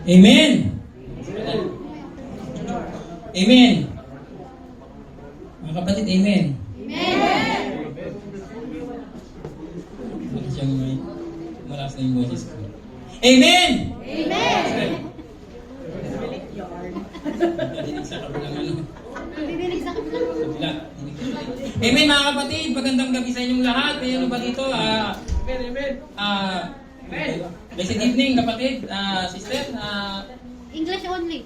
Amen. Amen. Mga kapatid, amen. Amen. Bakit siyang may malakas na yung boses ko? Amen! Amen. Dinig sa kabilang ano. Didinig sa kabilang. Kabila. Amen mga kapatid, magandang gabi sa inyong lahat. May ano ba dito? Blessed evening kapatid, sister. English only.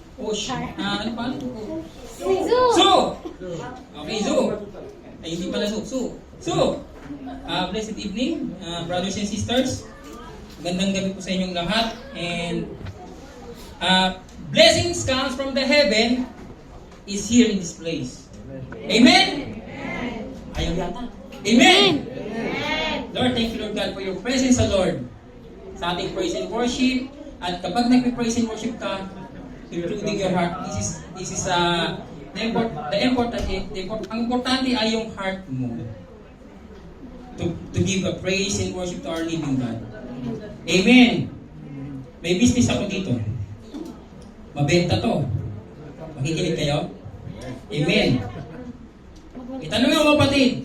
Ano pa? Zoo. Okay, Zoo. Ay, hindi pala Zoo. Blessed evening, brothers and sisters. Magandang gabi po sa inyong lahat. And blessings comes from the heaven is here in this place. Amen? Ayaw yata. Amen? Lord, thank you Lord God for your presence, Lord. Sa ating praise and worship. At kapag nagpe-praise and worship ka, including your heart, this is ang importante ay yung heart mo. To give a praise and worship to our living God. Amen. May business ako dito. Mabenta to. Makikinig kayo? Amen. Itanong mo kapatid.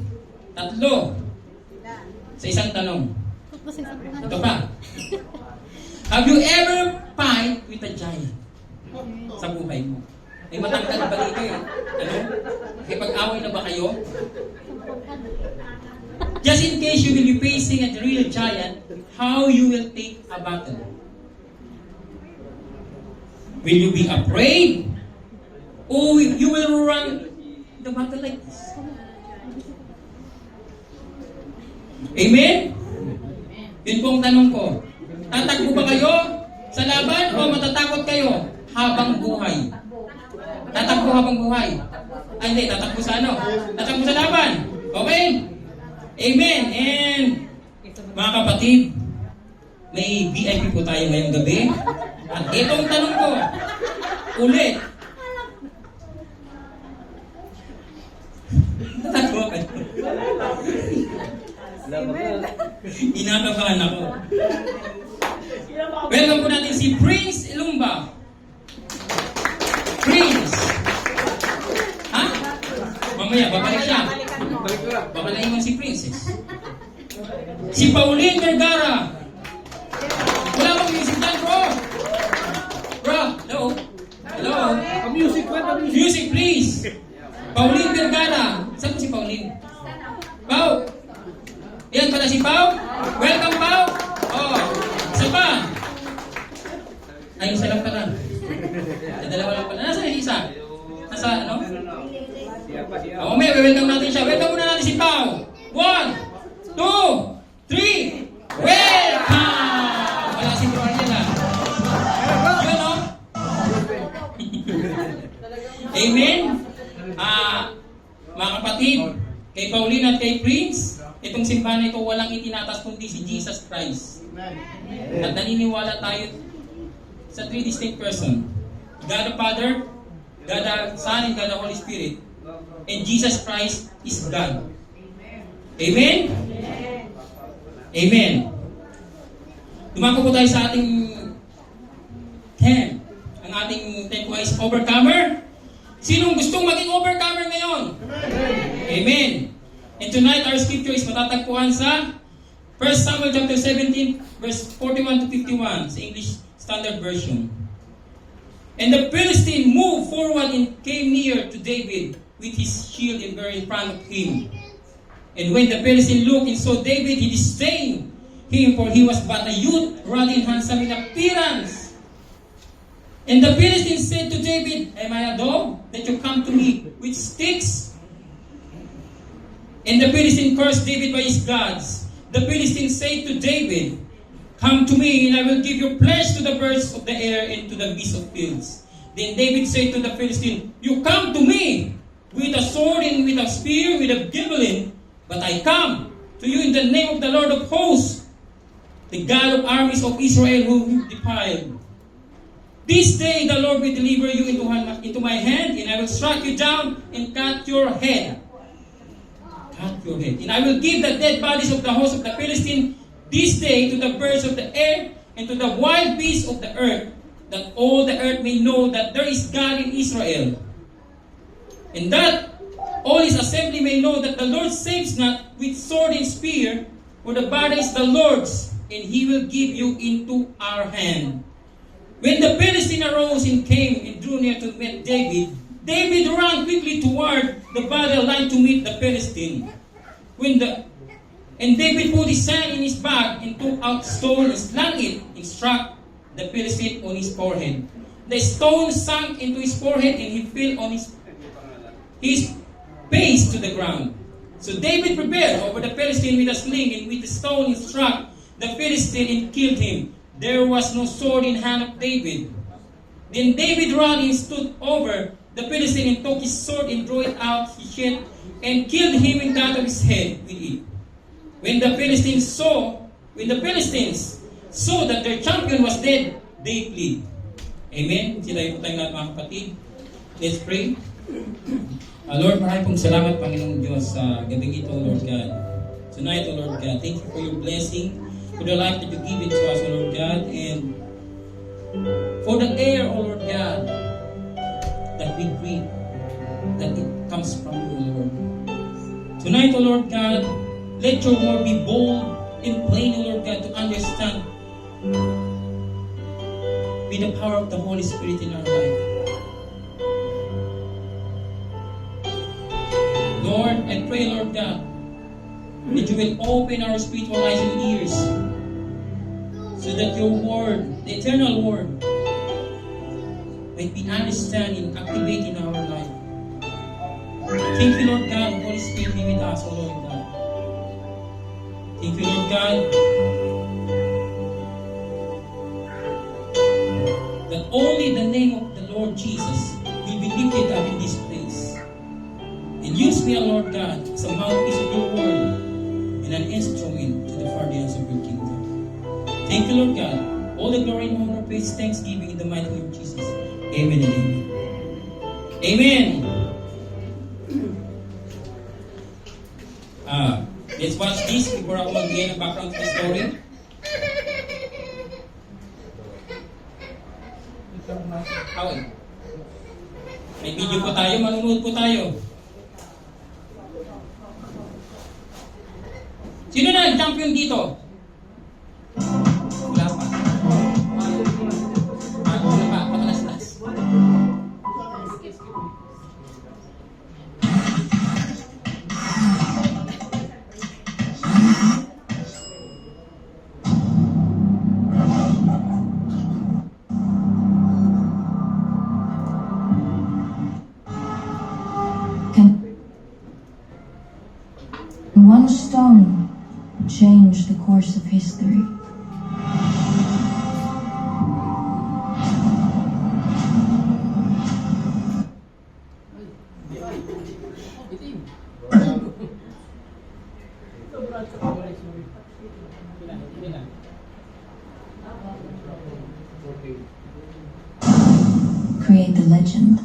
3. Sa isang tanong. Ito pa. Have you ever fight with a giant sa buhay mo? May matangkad ba dito eh? Ano? Nakipag-away na ba kayo? Just in case you will be facing a real giant, how you will take a battle? Will you be afraid? Or you will run the battle like this? Amen? Yun po ang tanong ko. Tatakbo ba kayo sa laban o matatakot kayo habang buhay? Tatakbo habang buhay. Ay hindi, tatakbo sa ano? Tatakbo sa laban. Okay? Amen. And mga kapatid, may VIP po tayo ngayong gabi. At itong tanong ko, ulit. Tatakbo ka. Inakabahan ako. Welcome po natin si Prince Ilumba. Prince. Ha? Mamaya, babalik siya. Babalik mo si Princess. Si Pauline Vergara. Wala bang music dyan, bro? Bro, hello? Hello? Music, please. Pauline Vergara. Saan po si Pauline? Pau. Yan pala si Pau. Welcome, Pau. Oh, isa pa. Ay, isa lang pala. Dalawa lang pala. Nasa yung isa? Nasa ano? Oh, may welcome natin siya. Welcome muna natin si Pau. 1, 2, 3. Welcome! Wala si Bro Ariel. Yun, no? Amen? Mga kapatid, kay Pauline at kay Prince, itong simbahan na ito walang itinatas kundi si Jesus Christ. At naniniwala tayo sa 3 distinct person. God the Father, God the Son, and God the Holy Spirit. And Jesus Christ is God. Amen? Amen. Dumako po tayo sa ating theme. Ang ating theme po ay overcomer. Sinong gustong maging overcomer ngayon? Amen. And tonight our scripture is matatagpuan sa 1 Samuel chapter 17 verse 41 to 51 sa English Standard Version. And the Philistine moved forward and came near to David with his shield and were in front of him. And when the Philistine looked and saw David, he disdained him, for he was but a youth, ruddy and handsome in appearance. And the Philistine said to David, Am I a dog that you come to me with sticks? And the Philistine cursed David by his gods. The Philistine said to David, Come to me, and I will give you flesh to the birds of the air and to the beasts of fields. Then David said to the Philistine, You come to me with a sword and with a spear, with a javelin, but I come to you in the name of the Lord of hosts, the God of armies of Israel, whom you defiled. This day the Lord will deliver you into my hand, and I will strike you down and cut your head. Cut your head. And I will give the dead bodies of the host of the Philistine this day to the birds of the air and to the wild beasts of the earth. that all the earth may know that there is God in Israel, and that all his assembly may know that the Lord saves not with sword and spear, for the battle is the Lord's, and he will give you into our hand. When the Philistine arose and came and drew near to meet David, David ran quickly toward the battle line to meet the Philistine. And David put his hand in his bag and took out stone and slung it and struck the Philistine on his forehead. The stone sank into his forehead and he fell on his face to the ground. So David prepared over the Philistine with a sling, and with the stone he struck the Philistine and killed him. There was no sword in hand of David. Then David ran and stood over the Philistine and took his sword and drew it out his sheath and killed him and cut off his head with it. When the Philistines saw that their champion was dead, they fled. Amen. Sila po tayong lahat mga kapatid. Let's pray. Lord, maraming pong salamat, Panginoong Diyos, sa gabing ito, Lord God. Tonight, O Lord God, thank you for your blessing, for the life that you give it to us, O Lord God, and for the air, O Lord God, that we breathe, that it comes from you, O Lord. Tonight, O Lord God, let your word be bold and plain, O Lord God, to understand with the power of the Holy Spirit in our life. Lord, I pray, Lord God, that you will open our spiritual eyes and ears so that your word, the eternal word, might be understood and activated in our life. Thank you, Lord God, Holy Spirit, be with us, O Lord God. Thank you, Lord God, that only the name of the Lord Jesus will be lifted up in this place. And use me, Lord God, as a mouthpiece of your word and an instrument to the furtherance of your kingdom. Thank you, Lord God. All the glory and honor, praise, thanksgiving in the mighty name of Jesus. Amen and amen. Amen. Let's watch this before ako mag-begin ang background to the story. Okay. May video po tayo, manunood po tayo. Sino na nag-champion dito? Wala pa. Wala pa, patalas-tas. One stone changed the course of history. Create the legend.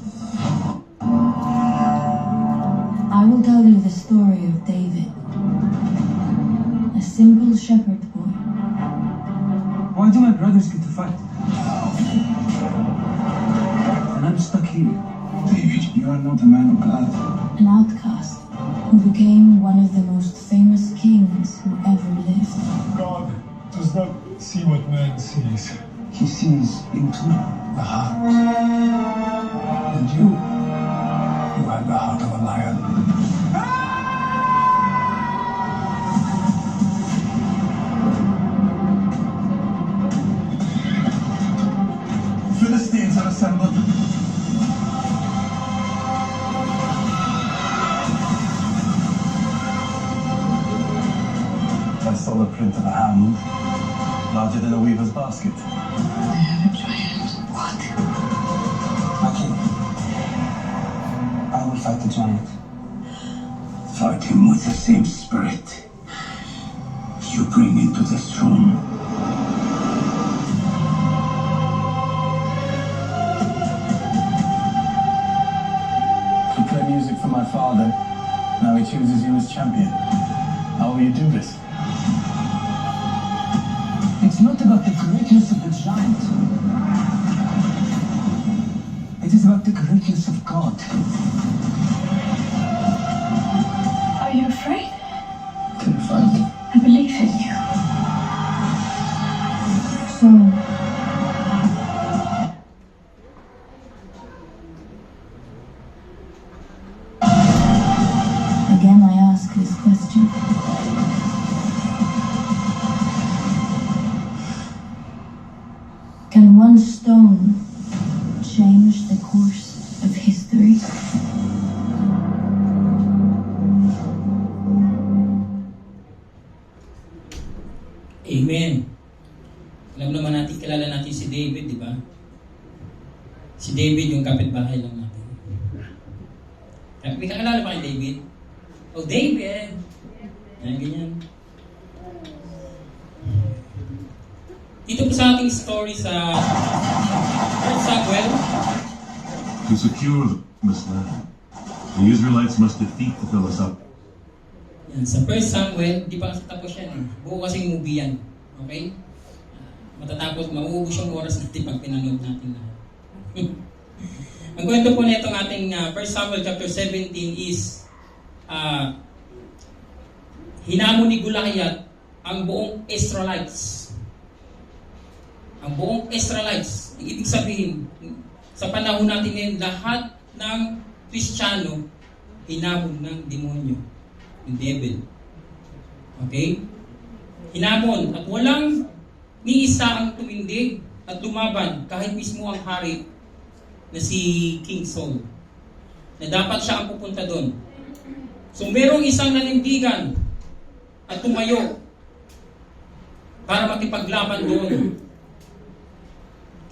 I will tell you the story of David, a simple shepherd boy. Why do my brothers get to fight? And I'm stuck here. David, you are not a man of blood. An outcast who became one of the most famous kings who ever lived. God does not see what man sees. He sees into The heart. And you have the heart of a lion. Philistines are assembled. I saw the print of a hand, larger than a weaver's basket. I have a giant. What? My king. I will fight the giant. Fight him with the same spirit you bring into this room. You play music for my father. Now he chooses you as champion. How will you do this? It's not about the greatness of the giant. is about the greatness of God. Are you afraid? Terrified. I believe in you. So, again I ask this question. Can one stone change the course of history? Amen. Alam naman natin, kilala natin si David, di ba? Si David yung kapitbahay lang natin. May kakilala pa kay David? Oh, David! Yan, ganyan. Dito po sa ating story sa 1 Samuel, To secure this land, the Israelites must defeat the Philistines. yan, sa 1 Samuel, di pa kasi tapos yan eh. Buo kasing movie yan. Okay? Matatapos, mauubos yung oras natin pag pinanood natin lahat. Ang kwento po na itong ating 1 Samuel chapter 17 is hinamon ni Goliath ang buong Israelites. Ang buong Israelites. Ibig sabihin, sa panahon natin ngayon, lahat ng Kristiyano hinamon ng demonyo, ng devil. Okay? Hinamon at walang ni isa ang tumindig at lumaban kahit mismo ang hari na si King Saul na dapat siya ang pupunta doon. So merong isang nanindigan at tumayo para makipaglaban doon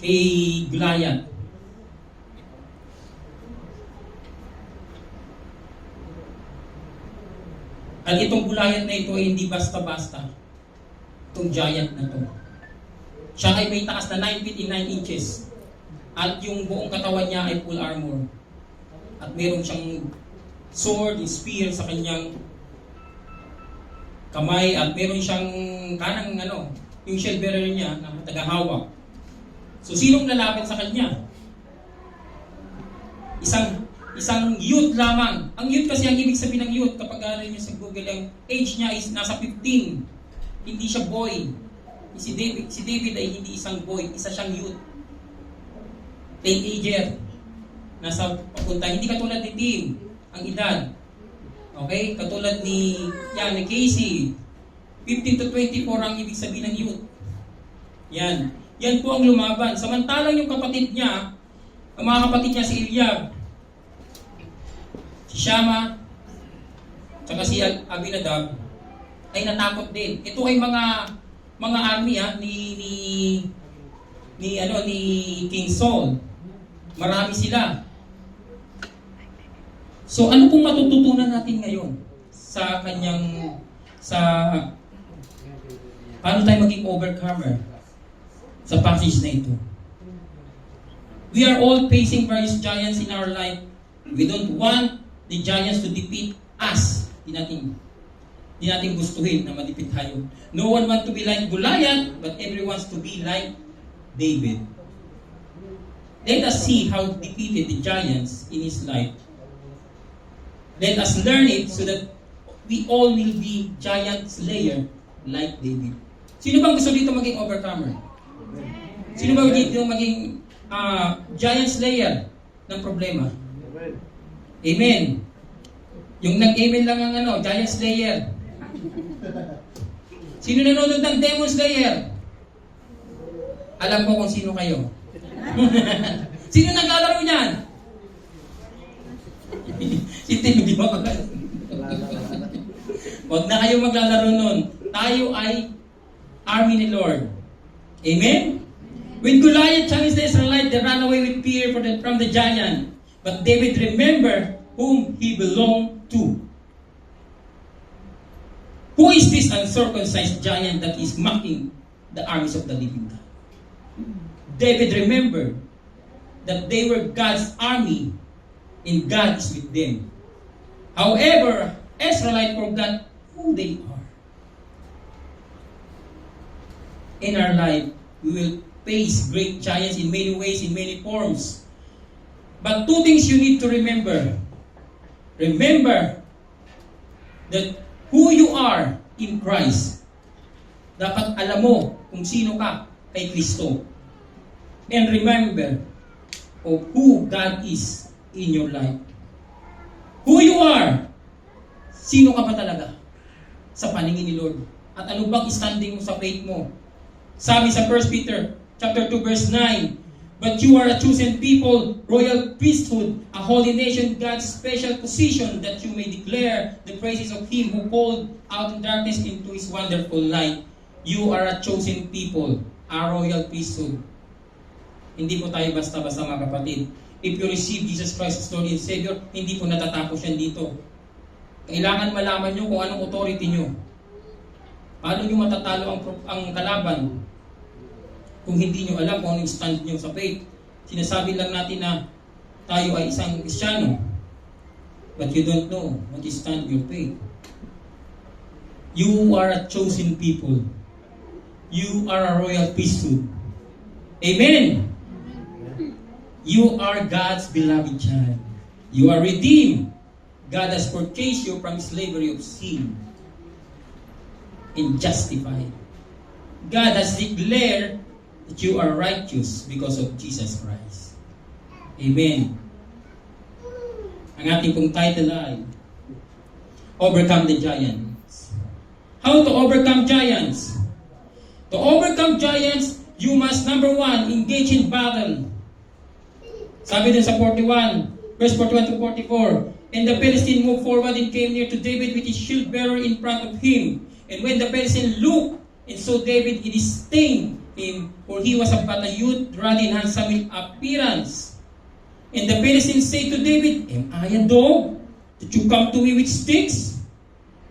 kay Goliath. At itong Goliath na ito ay hindi basta-basta. Itong giant na to. Siya ay may taas na 9 feet and 9 inches. At yung buong katawan niya ay full armor. At meron siyang sword, spear sa kanyang kamay. At meron siyang kanang yung shield bearer niya na tagahawak. So sinong lalaban sa kanya? Isang youth lamang. Ang youth kasi ang ibig sabihin ng youth, kapag niyo sa Google, ang age niya is nasa 15. Hindi siya boy. Si David ay hindi isang boy, isa siyang youth. Teenager. Nasa papunta. Hindi katulad ni Tim, ang edad. Okay? Katulad ni Casey. 15 to 24 ang ibig sabihin ng youth. Yan. Yan po ang lumaban. Samantalang yung kapatid niya, ang mga kapatid niya si Eliab, si Shama, tsaka si Abinadab, ay natakot din. Ito ay mga army ni King Saul. Marami sila. So ano pong matututunan natin ngayon sa paano tayo maging overcomer sa passage na ito? We are all facing various giants in our life. We don't want the giants to defeat us. Di natin gustuhin na madipit tayo. No one wants to be like Goliath, but everyone wants to be like David. Let us see how he defeated the giants in his life. Let us learn it so that we all will be giant slayer like David. Sino bang gusto dito maging overcomer? Sino bang dito maging giant slayer ng problema? Amen. Yung nag-amen lang ang giant slayer. Sino nanonood ng Demon Slayer? Alam ko kung sino kayo. Sino naglalaro niyan? Si Tim, di ba? Huwag na kayo maglalaro nun. Tayo ay army ni Lord. Amen? When Goliath challenged the Israelites, they ran away with fear from the giant. But David remembered whom he belonged to. Who is this uncircumcised giant that is mocking the armies of the living God? David remembered that they were God's army and God is with them. However, Israelites forgot who they are. In our life, we will face great giants in many ways, in many forms. But two things you need to remember. Remember that who you are in Christ. Dapat alam mo kung sino ka kay Kristo. And remember of who God is in your life. Who you are. Sino ka ba talaga sa paningin ni Lord? At ano bang standing mo sa faith mo? Sabi sa 1 Peter chapter 2 verse 9, but you are a chosen people, royal priesthood, a holy nation, God's special position, that you may declare the praises of Him who called out in darkness into His wonderful light. You are a chosen people, a royal priesthood. Hindi po tayo basta-basta mga kapatid. If you receive Jesus Christ as Lord and Savior, hindi po natatapos yan dito. Kailangan malaman nyo kung anong authority nyo. Paano nyo matatalo ang kalaban? Kung hindi nyo alam kung anong stand nyo sa faith. Sinasabi lang natin na tayo ay isang Kristiyano. But you don't know what is stand your faith. You are a chosen people. You are a royal priesthood. Amen. You are God's beloved child. You are redeemed. God has purchased you from slavery of sin and justified. God has declared that you are righteous because of Jesus Christ. Amen. Ang ating pong title ay Overcome the Giants. How to overcome giants? To overcome giants, you must, number one, engage in battle. Sabi din sa 41, verse 41 to 44, and the Philistine moved forward and came near to David with his shield bearer in front of him. And when the Philistine looked and saw David, he disdained him, for he was but a youth, ruddy and handsome in appearance. And the Philistine said to David, am I a dog, that you come to me with sticks?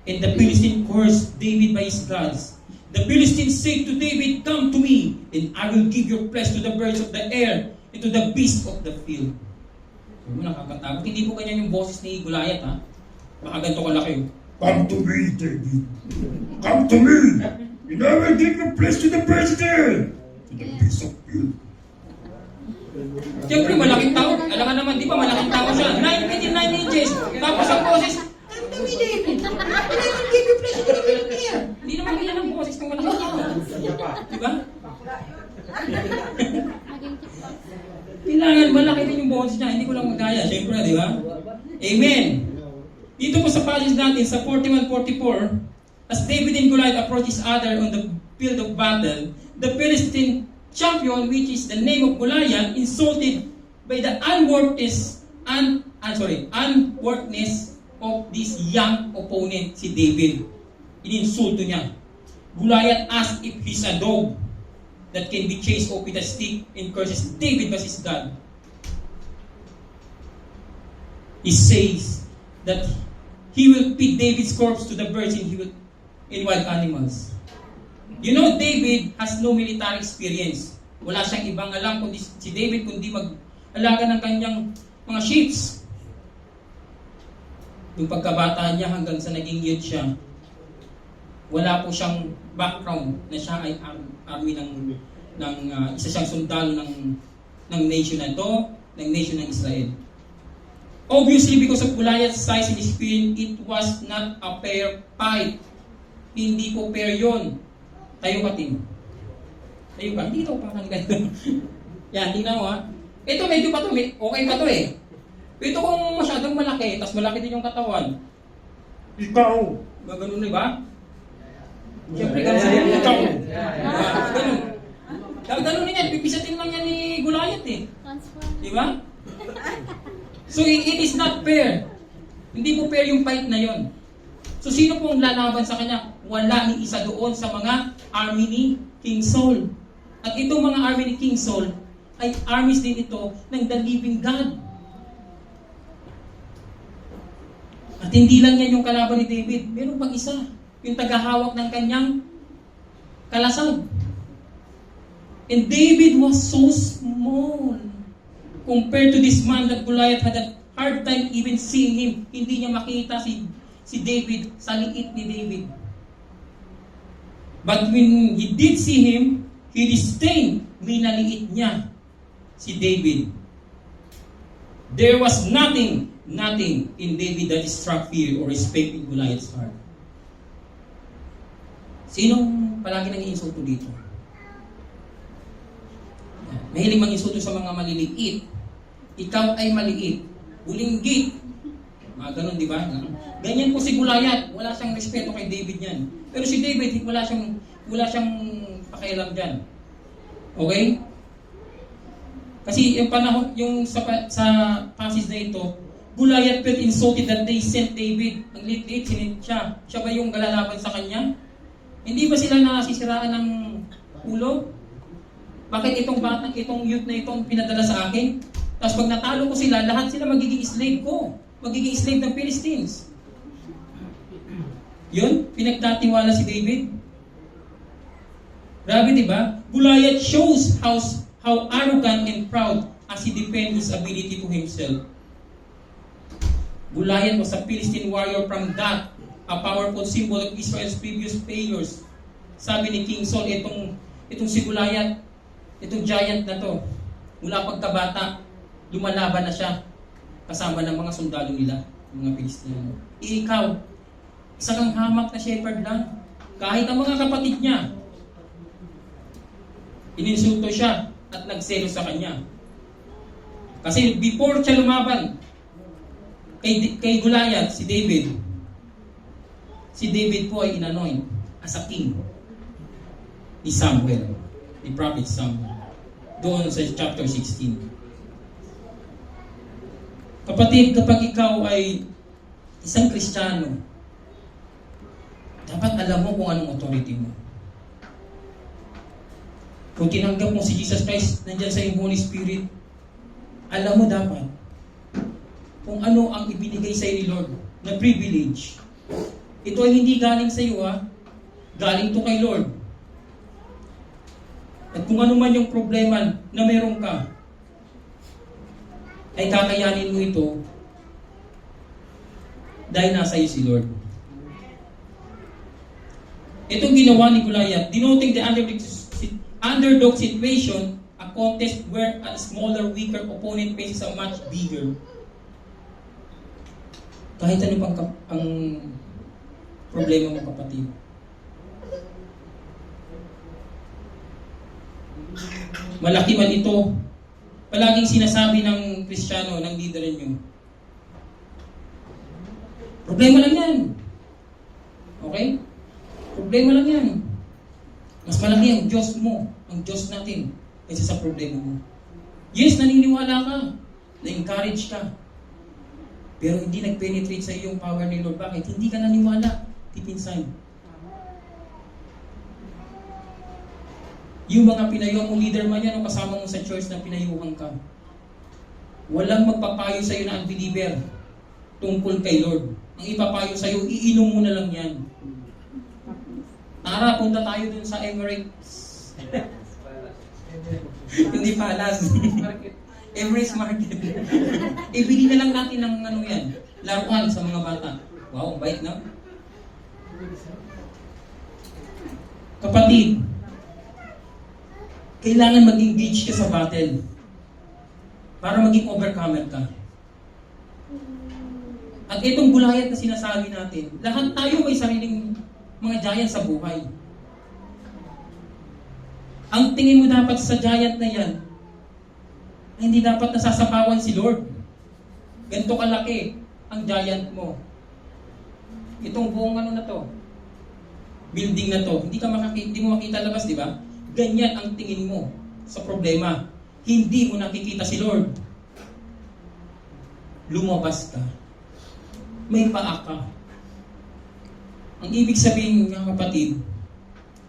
And the Philistine cursed David by his gods. The Philistine said to David, come to me, and I will give your flesh to the birds of the air, and to the beasts of the field. So, nakakatakot. Hindi po ganyan yung boses ni Goliath, ha? Baka ganito kalaki. Come to me, David. Come to me. And I will give your flesh to the birds of the air, to the beasts of the field. Siyempre, malaking tao. Alam ka naman, di ba, malaking tao siya. 9 feet and 9 inches. Tapos ang boses, come to me, David. And I will give your flesh to the birds of the air. Hindi naman ganyan ang boses ng malaking tao. Di ba? Kailangan malaki din yung boses niya. Hindi ko lang magkaya. Siyempre, di ba? Amen. Dito po sa passage natin, sa 41-44, as David and Goliath approach each other on the field of battle, the Philistine champion, which is the name of Goliath, insulted by the unworthiness of this young opponent, si David. Ininsulto niya. Goliath asked if he's a dog that can be chased off with a stick, and curses David was his God. He says that he will feed David's corpse to the birds and wild animals. You know, David has no military experience. Wala siyang ibang alam kundi si David kundi mag-alaga ng kanyang mga sheep. Yung pagkabata niya hanggang sa naging youth siya, wala po siyang background na siya ay army ng isa siyang sundalo ng nation na ito, ng nation ng Israel. Obviously, because of Goliath's size and speed, it was not a fair fight. Hindi po fair yun. Tayo ka, Tim. Tayo ka. Hindi ito parang ganito. Yan, tingnan mo ha. Ito medyo pa ito. Okay pa ito eh. Ito kung masyadong malaki, tapos malaki din yung katawan. Ikaw. Gano'n ba? Siyempre, gano'n. Ikaw. Gano'n. Gano'n din yan. Pipisatin lang yan ni Goliath eh. Di ba? So it is not fair. Hindi po fair yung fight na yon. So sino pong lalaban sa kanya? Wala ni isa doon sa mga army ni King Saul. At itong mga army ni King Saul ay armies din ito ng the living God. At hindi lang yan yung kalaban ni David. Meron pang isa. Yung tagahawak ng kanyang kalasag. And David was so small compared to this man that Goliath had a hard time even seeing him. Hindi niya makita si David sa liit ni David. But when he did see him, he disdained, minaliit niya si David. There was nothing in David that struck fear or respect in Goliath's heart. Sinong palagi nang insulto dito? Mahilig mang-insulto sa mga maliliit. Ikaw ay maliit. Bulinggit. Mga ganun, di ba? Ganyan po si Goliath. Wala siyang respeto kay David yan. Pero si David, wala siyang pakialam dyan. Okay? Kasi yung panahon, yung sa passage na ito, Goliath felt insulted that they sent David. Ang liit-liit, sinint siya. Siya ba yung galalaban sa kanya? Hindi ba sila nasisiraan ng ulo? Bakit itong youth na itong pinadala sa akin? Tapos pag natalo ko sila, lahat sila magiging slave ko. Magiging slave ng Philistines. Yun, pinagtatiwala si David. Grabe, di ba? Goliath shows how arrogant and proud as he defends his ability to himself. Goliath was a Philistine warrior from Gath, a powerful symbol of Israel's previous failures. Sabi ni King Saul, itong si Goliath, itong giant na to, mula pagkabata, lumalaban na siya kasama ng mga sundalo nila, mga Pilistino. Ikaw, isa kang hamak na shepherd lang. Kahit ang mga kapatid niya, ininsulto siya at nagselo sa kanya. Kasi before siya lumaban kay Goliath, si David po ay inanoint as a king ni Samuel, ni Prophet Samuel, doon sa chapter 16. Kapatid, kapag ikaw ay isang Kristiyano, dapat alam mo kung anong authority mo. Kung tinanggap mo si Jesus Christ, nandyan sa iyong Holy Spirit, alam mo dapat kung ano ang ibinigay sa iyo ni Lord na privilege. Ito ay hindi galing sa iyo, galing to kay Lord. At kung ano man yung problema na meron ka, ay kakayanin mo ito dahil nasa iyo si Lord. Itong ginawa ni Goliath, denoting the underdog situation, a contest where a smaller, weaker opponent faces a much bigger. Kahit ano pang ang problema mo, kapatid. Malaki man ito, palaging sinasabi ng Kristiyano, ng leader nyo, problema lang yan. Okay? Problema lang yan. Mas malaki ang Diyos mo, ang Diyos natin, kaysa sa problema mo. Yes, naniniwala ka, na-encourage ka, pero hindi nag-penetrate sa iyo yung power ni Lord. Bakit? Hindi ka naniwala, deep inside. Yung mga pinayuhan mo, leader man yan o kasama mo sa church na pinayuhan ka, walang magpapayo sa iyo na unbeliever tungkol kay Lord. Ang ipapayo sa iyo, iinom mo na lang yan. Tara, punta tayo dun sa Emirates. Hindi Palace. Emirates Market. Ibili na lang natin ng ano yan, laruan sa mga bata. Wow, bait na. Kapatid, kailangan mag-engage ka sa battle para maging overcomer ka. At itong Goliath na sinasabi natin, lahat tayo may sariling mga giant sa buhay. Ang tingin mo dapat sa giant na yan, hindi dapat nasasapawan si Lord. Ganito kalaki ang giant mo. Itong buong ano na to, building na to, hindi mo makita labas, di ba? Ganyan ang tingin mo sa problema. Hindi mo nakikita si Lord. Lumabas ka. May paa ka. Ang ibig sabihin ng kapatid,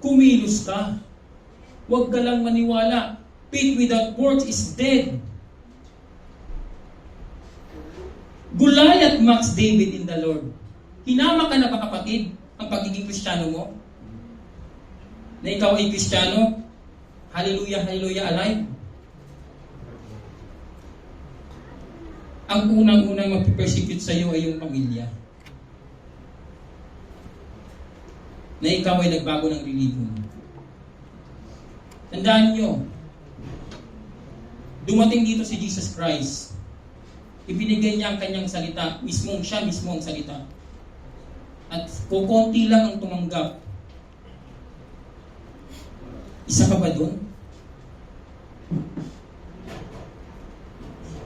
kumilos ka. Huwag ka lang maniwala. Faith without works is dead. Goliath mocks David in the Lord. Hinama ka na ba, kapatid, ang pagiging Kristiyano mo? Na ikaw ay Kristiyano? Hallelujah, hallelujah, alive? Ang unang-unang mag-persecute sa iyo ay yung pamilya. Na ikaw ay nagbago ng religion. Tandaan nyo, dumating dito si Jesus Christ Ibinigay niya ang kanyang salita, siya mismo ang salita. At kukunti lang ang tumanggap. Isa ka ba doon?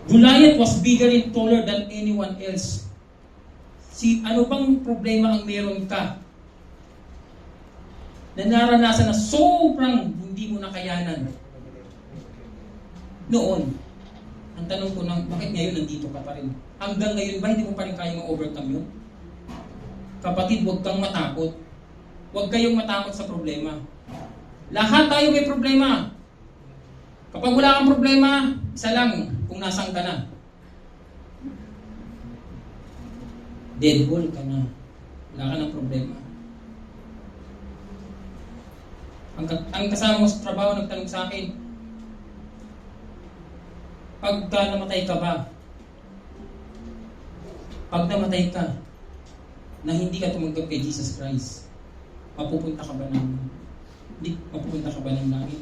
Goliath was bigger and taller than anyone else. Ano bang problema ang meron ka na naranasan na sobrang hindi mo nakayanan? Noon, ang tanong ko na, bakit ngayon nandito ka pa rin? Hanggang ngayon ba hindi mo pa rin kaya ma-overcome yun? Kapatid, huwag kang matakot. Huwag kayong matakot sa problema. Lahat tayo may problema. Kapag wala kang problema, isa lang kung nasaan ka na. Deadball ka na. Wala ka ng problema. Ang kasama mo sa trabaho nagtanong sa akin, pagka namatay ka ba? Pag namatay ka, na hindi ka tumanggap kay Jesus Christ, mapupunta ka ba ng langit?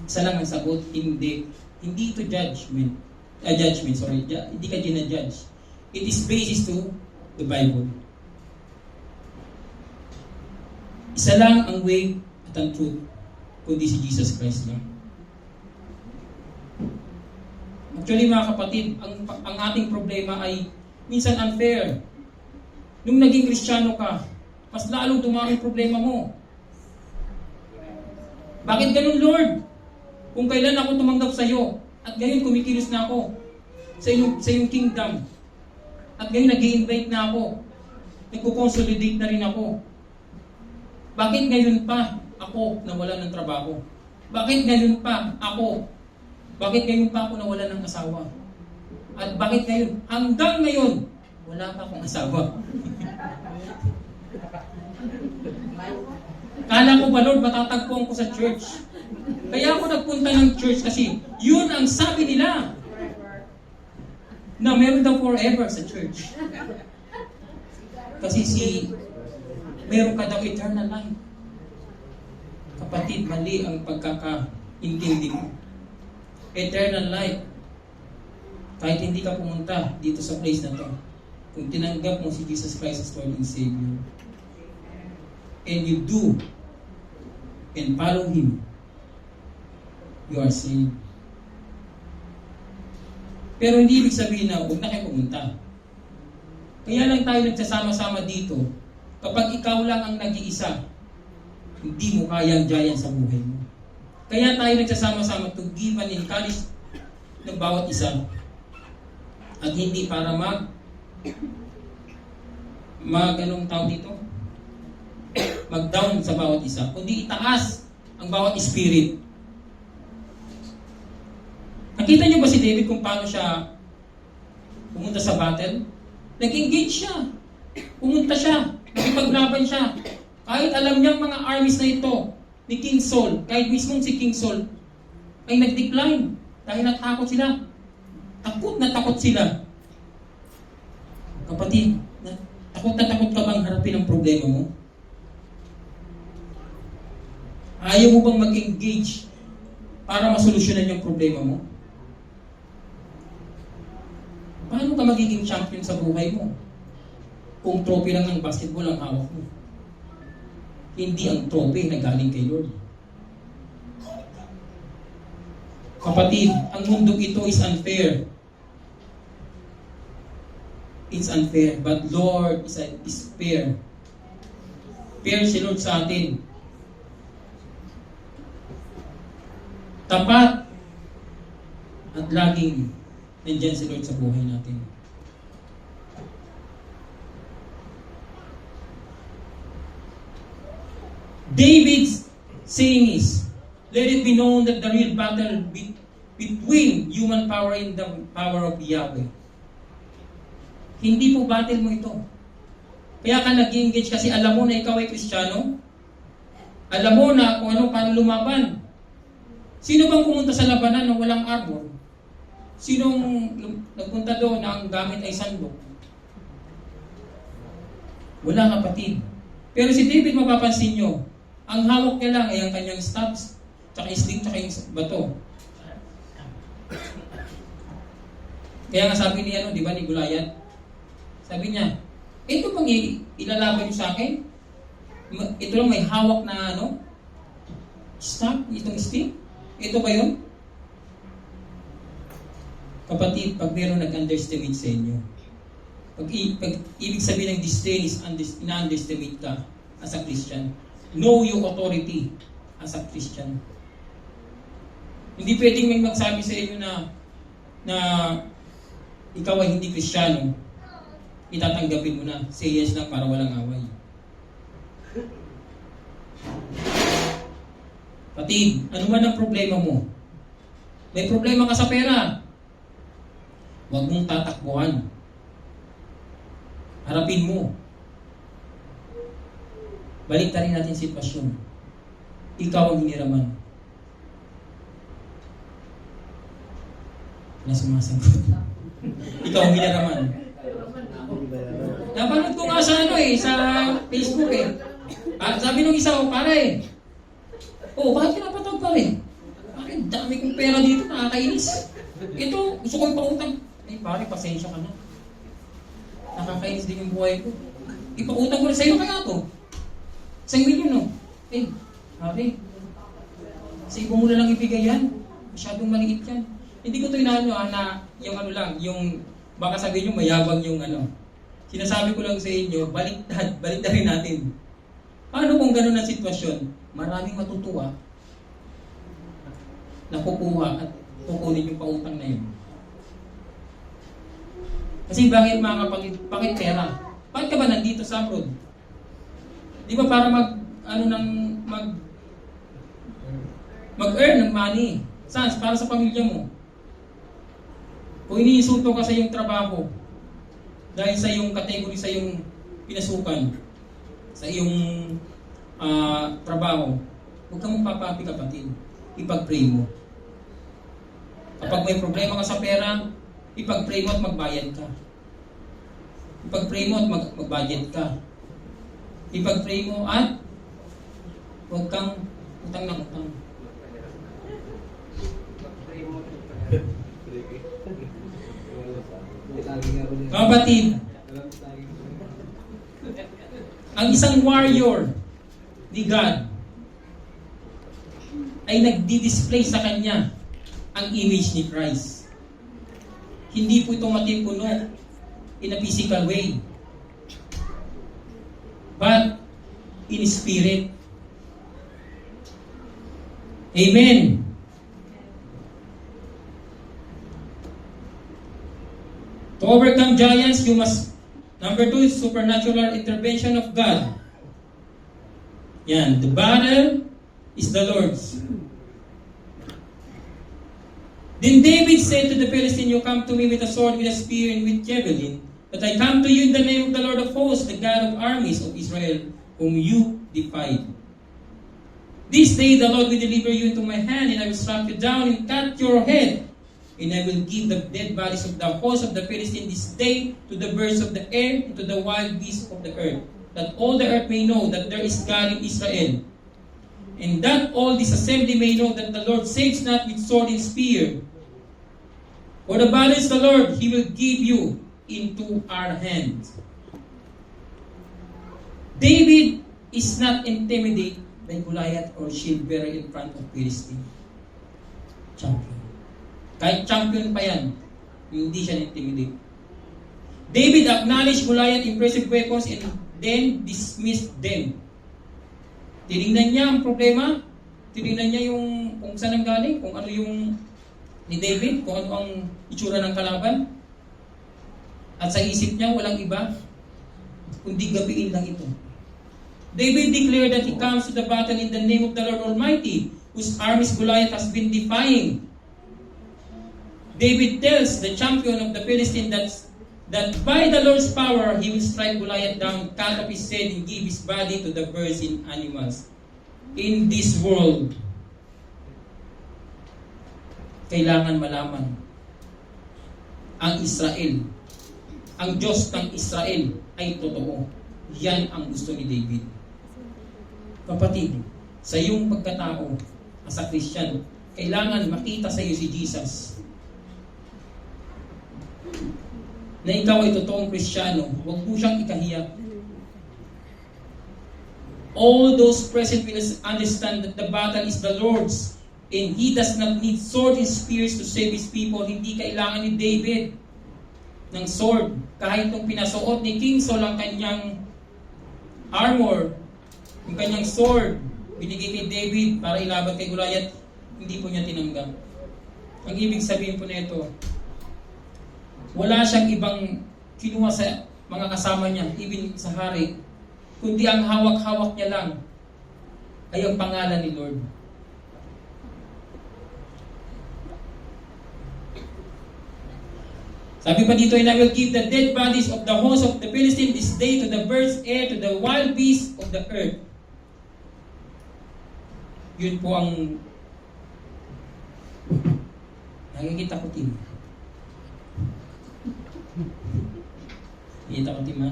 Isa lang ang sagot, hindi. Hindi ito judgment. Hindi ka ginajudge. It is basis to the Bible. Isa lang ang way at ang truth, kundi si Jesus Christ lang. Actually mga kapatid, ang ating problema ay minsan unfair. Nung naging Kristiyano ka, mas lalo dumami problema mo. Bakit ganun, Lord? Kung kailan ako tumanggap sa iyo, at ngayon kumikilos na ako sa iyong kingdom, at ngayon nag-i-invite na ako, nagko-consolidate na rin ako. Bakit ngayon pa ako nawala ng trabaho? Bakit ngayon pa ako? Bakit ngayon pa ako nawala ng asawa? At bakit ngayon? Hanggang ngayon, wala pa akong asawa. Kala ko ba, Lord, matatagpuan ko sa church? Kaya ako nagpunta ng church kasi yun ang sabi nila na meron daw forever sa church. Kasi meron ka daw eternal life. Kapatid, mali ang pagkakaintindi mo. Eternal life. Kahit hindi ka pumunta dito sa place na to, kung tinanggap mo si Jesus Christ as Lord and Savior, and you do and follow Him, you are saved. Pero hindi ibig sabihin na huwag na kayo pumunta. Kaya lang tayo nagsasama-sama dito. Kapag ikaw lang ang nag-iisa, hindi mo kayang giant sa buhay mo. Kaya tayo nagsasama-sama to give and encourage ng bawat isa. At hindi para anong tawag dito? Mag-down sa bawat isa, kundi itaas ang bawat spirit. Nakita niyo ba si David kung paano siya pumunta sa battle? Nag-engage siya. Pumunta siya. Nakipaglaban siya. Kahit alam niyang mga armies na ito ni King Saul, kahit mismong si King Saul ay nag-decline dahil natakot sila. Takot na takot sila. Kapatid, takot na takot ka bang harapin ang problema mo? Ayaw mo bang mag-engage para masolusyonan yung problema mo? Paano ka magiging champion sa buhay mo kung trophy lang ng basketball ang hawak mo? Hindi ang trophy na galing kay Lord. Kapatid, ang mundong ito is unfair. It's unfair, but Lord is fair. Fair si Lord sa atin. Tapat at laging nandiyan si Lord sa buhay natin. David's saying is, let it be known that the real battle between human power and the power of Yahweh. Hindi po battle mo ito. Kaya ka nag-engage kasi alam mo na ikaw ay Kristiyano. Alam mo na kung paano lumaban. Sino bang pumunta sa labanan na walang armor? Sinong nagpunta doon na ang gamit ay sandok? Wala, kapatid. Pero si David, mapapansin nyo, ang hawak niya lang ay ang kanyang staffs, tsaka yung sling, tsaka yung bato. Kaya nga sabi ni di ba, ni Goliath, sabi niya, ito pang ilalaban niyo sa akin? Ito lang may hawak na staff, itong stick? Ito ba yun? Kapatid, pag meron nag-underestimate sa inyo, pag ibig sabihin ng disdain is ina-underestimate ka as a Christian. Know your authority as a Christian. Hindi pwedeng may magsabi sa inyo na ikaw ay hindi Kristiyano, itatanggapin mo na. Say yes lang para walang away. Kapatid, ano man ang problema mo? May problema ka sa pera, huwag mong tatakbuhan. Harapin mo. Balik rin natin sitwasyon. Ikaw ang hiniraman. Wala sumasagot. Ikaw ang hiniraman. Napanood ko nga sa sa Facebook sabi nung isa pare, bakit pinapatawag pa rin? Bakit dami kong pera dito, nakakainis. Ito, gusto kong pautang. Pare, pasensya ka na. Nakakainis din yung buhay ko. Ipautang ko rin sa'yo kaya to. 1 milyon, pare, sa iba mo na lang ibigay yan. Masyadong maliit yan. Hindi ko ito na yung baka sabihin nyo mayabang yung Sinasabi ko lang sa inyo, baliktad rin natin. Paano kung gano'n ang sitwasyon? Maraming matutuwa na kukuha at kukunin yung pautang na yun. Kasi bakit mga kapatid, bakit pera? Bakit ka ba nandito sa abroad? Di ba para mag-earn ng money? Saan? Para sa pamilya mo. Kung iniinsulto ka sa iyong trabaho, dahil sa iyong category, sa iyong pinasukan, sa iyong trabaho, huwag kang magpapapi kapatid. Ipag-pray mo. Kapag may problema ka sa pera, ipag-pray mo at magbayad ka. Ipag-pray mo at mag-budget ka. Ipag-pray mo at huwag kang utang ng utang. Kapatid, ang isang warrior ni God ay nagdi-display sa kanya ang image ni Christ. Hindi po ito matipuno in a physical way, but in spirit. Amen. To overcome giants, you must, number 2, supernatural intervention of God. Yan, the battle is the Lord's. Then David said to the Philistine, you come to me with a sword, with a spear, and with javelin, but I come to you in the name of the Lord of hosts, the God of armies of Israel, whom you defied. This day the Lord will deliver you into my hand, and I will strike you down and cut your head. And I will give the dead bodies of the host of the Philistines this day to the birds of the air and to the wild beasts of the earth, that all the earth may know that there is God in Israel, and that all this assembly may know that the Lord saves not with sword and spear. For the battle is the Lord, He will give you into our hands. David is not intimidated by Goliath or shield bearer in front of Philistine. Champion. Kahit champion pa yan, hindi siya intimidate. David acknowledged Goliath's impressive weapons and then dismissed them. Tinignan niya ang problema, tinignan niya yung kung saan ang galing, kung ano yung ni David, kung ano ang itsura ng kalaban. At sa isip niya, walang iba, kundi gabiin lang ito. David declared that he comes to the battle in the name of the Lord Almighty, whose armies Goliath has been defying. David tells the champion of the Philistine that by the Lord's power, he will strike Goliath down, cut off his head, and give his body to the birds and animals. In this world, kailangan malaman ang Israel, ang Diyos ng Israel ay totoo. Yan ang gusto ni David. Kapatid, sa iyong pagkatao as a Christian, kailangan makita sa iyo si Jesus. na ikaw ay totoong Kristiyano, huwag po siyang ikahiya. All those present will understand that the battle is the Lord's, and He does not need sword and spears to save His people. Hindi kailangan ni David ng sword. Kahit nung pinasuot ni King Saul ang kanyang armor, yung kanyang sword, binigay kay David para ilaban kay Goliath, hindi po niya tinanggap. Ang ibig sabihin po na ito, wala siyang ibang kinuha sa mga kasama niya, even sa hari, kundi ang hawak-hawak niya lang ay ang pangalan ni Lord. Sabi pa dito, and I will give the dead bodies of the host of the Philistines this day to the birds, air, to the wild beasts of the earth. Yun po ang nakikita ko, Tim. Nakikita ko, Tim, ha?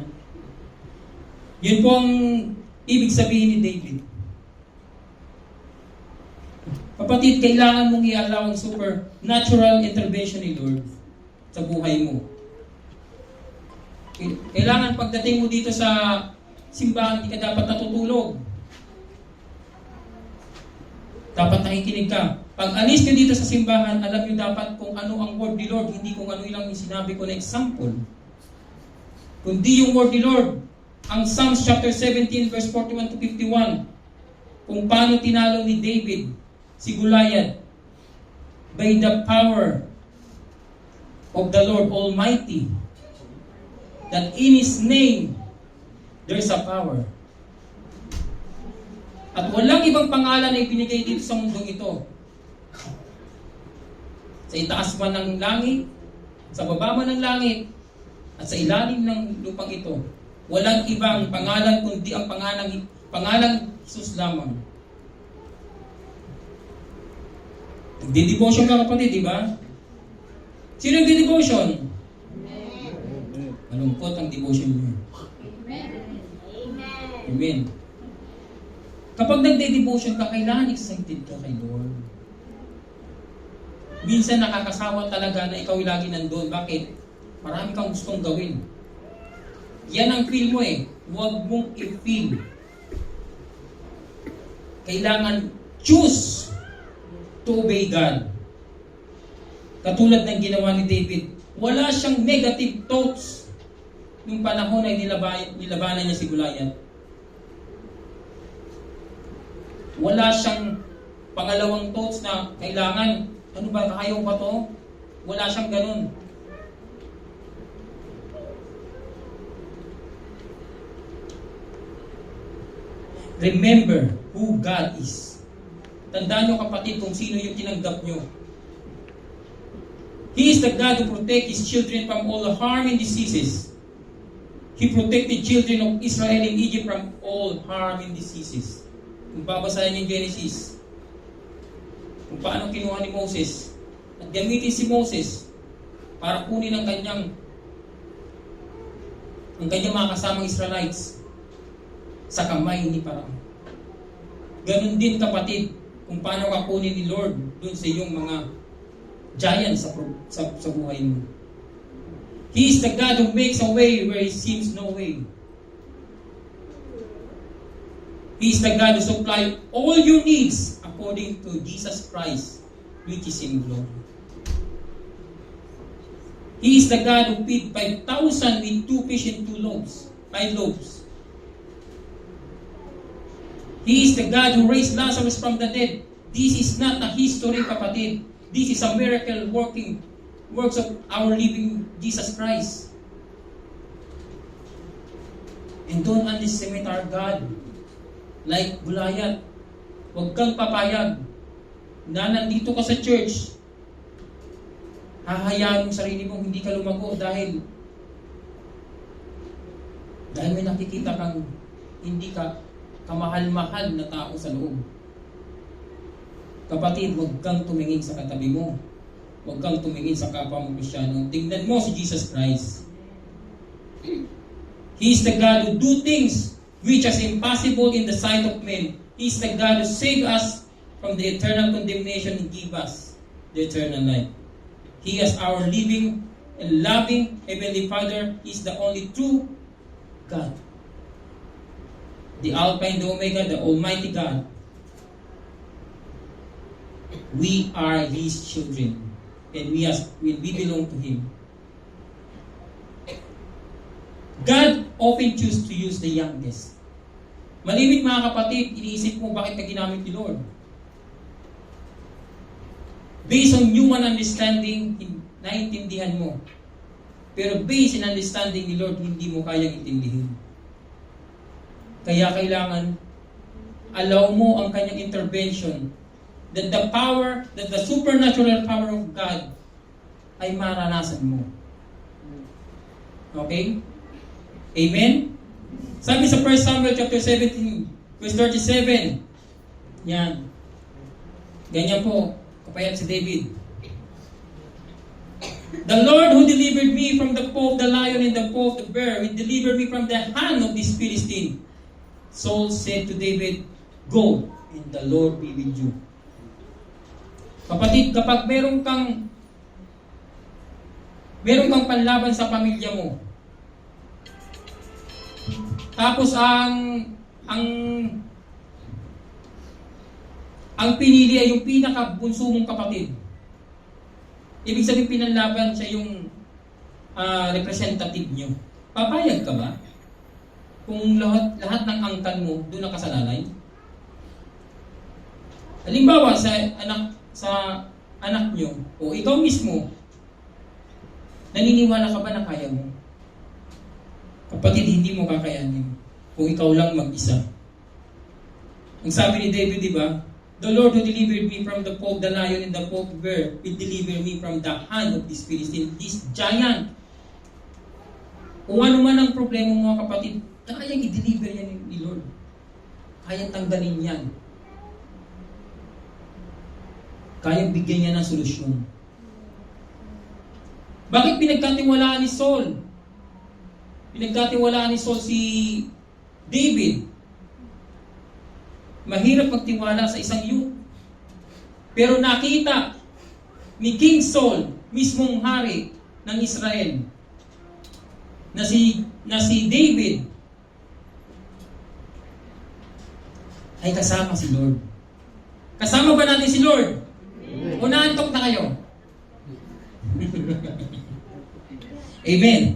Yun po ang ibig sabihin ni David. Kapatid, kailangan mong i-allow ang supernatural intervention ni Lord sa buhay mo. Kailangan pagdating mo dito sa simbahan, hindi ka dapat natutulog. Dapat nakikinig ka. Pag alis ka dito sa simbahan, alam nyo dapat kung ano ang word ni Lord, hindi kung ano lang yung sinabi ko na example. Kundi yung word ni Lord. Ang Psalms chapter 17 verse 41 to 51, kung paano tinalo ni David si Goliath by the power of the Lord Almighty, that in His name there's a power. At walang ibang pangalan na ibinigay dito sa mundong ito. Sa itaas man ng langit, sa baba man ng langit, at sa ilalim ng lupang ito, walang ibang pangalan kundi ang pangalang Jesus lamang. Nagde-devotion ka, kapatid, di ba? Sino nagde-devotion? Malungkot ang devotion niyo. Amen. Kapag nagde-devotion ka, kailangan excited ka kay Lord. Minsan nakakasawa talaga na ikaw lagi nandun. Bakit? Marami kang gustong gawin. Yan ang feel mo eh. Huwag mong i-feel. Kailangan choose to obey God. Katulad ng ginawa ni David. Wala siyang negative thoughts nung panahon ay nilabanan niya si Goliath. Wala siyang pangalawang thoughts na kailangan, ano ba, kakayaw ba to? Wala siyang ganun. Remember who God is. Tandaan nyo, kapatid, kung sino yung tinanggap nyo. He is the God who protects His children from all harm and diseases. He protected children of Israel in Egypt from all harm and diseases. Kung babasahin yung Genesis, kung paano kinuha ni Moses, at gamitin si Moses para kunin ang kanyang mga kasamang Israelites sa kamay ni Parang. Ganon din, kapatid, kung paano ka kunin ni Lord dun sa iyong mga giants sa buhay mo. He is the God who makes a way where He seems no way. He is the God who supplies all your needs according to Jesus Christ, which is in glory. He is the God who feed 5,000 with 2 fish and 5 loaves. He is the God who raised Lazarus from the dead. This is not a history, kapatid. This is a miracle works of our living Jesus Christ. And don't underestimate our God. Like Goliath, huwag kang papayag na nandito ka sa church, hahayaan mo sarili mong hindi ka lumago dahil may nakikita kang hindi ka kamahal-mahal na tao sa loob. Kapatid, huwag kang tumingin sa katabi mo. Huwag kang tumingin sa kapwa mo Kristiyano. Tingnan mo si Jesus Christ. He is the God who do things which is impossible in the sight of men. He is the God who saved us from the eternal condemnation and give us the eternal life. He is our living and loving Heavenly Father is the only true God. The Alpha and the Omega, the Almighty God. We are His children, and we belong to Him. God often chooses to use the youngest. Malimit mga kapatid, iniisip mo bakit ka ginamit ni Lord. Based on human understanding, naiintindihan mo. Pero based on understanding ni Lord, hindi mo kayang intindihin. Kaya kailangan, allow mo ang kanyang intervention that the supernatural power of God ay maranasan mo. Okay? Amen? Sabi sa 1 Samuel chapter 17, verse 37, yan. Ganyan po, kapayat si David. The Lord who delivered me from the paw of the lion and the paw of the bear will deliver me from the hand of this Philistine. Saul said to David, "Go, and the Lord be with you." Kapatid, kapag meron kang panlaban sa pamilya mo, tapos ang pinili ay yung pinakabunso mong kapatid. Ibig sabihin pinanlaban siya yung representative nyo. Papayag ka ba? Kung lahat ng angkan mo doon nakasalalay? Halimbawa sa anak nyo o ikaw mismo, naniniwala ka ba na kaya mo? Kapatid, hindi mo kakayanin kung ikaw lang mag-isa. Ang sabi ni David, di ba? The Lord who delivered me from the paw of the lion and the paw of the bear will deliver me from the hand of this Philistine, this giant. Kung ano man ang problema mo mga kapatid, kayang i-deliver yan ni Lord. Kayang tanggalin yan. Kayang bigyan niya ng solusyon. Bakit pinagkatiwalaan ni Saul? Pinagkatiwalaan ni Saul si David. Mahirap magtiwala sa isang youth. Pero nakita ni King Saul, mismong hari ng Israel, na si David ay kasama si Lord. Kasama ba natin si Lord? O naantok na kayo? Amen.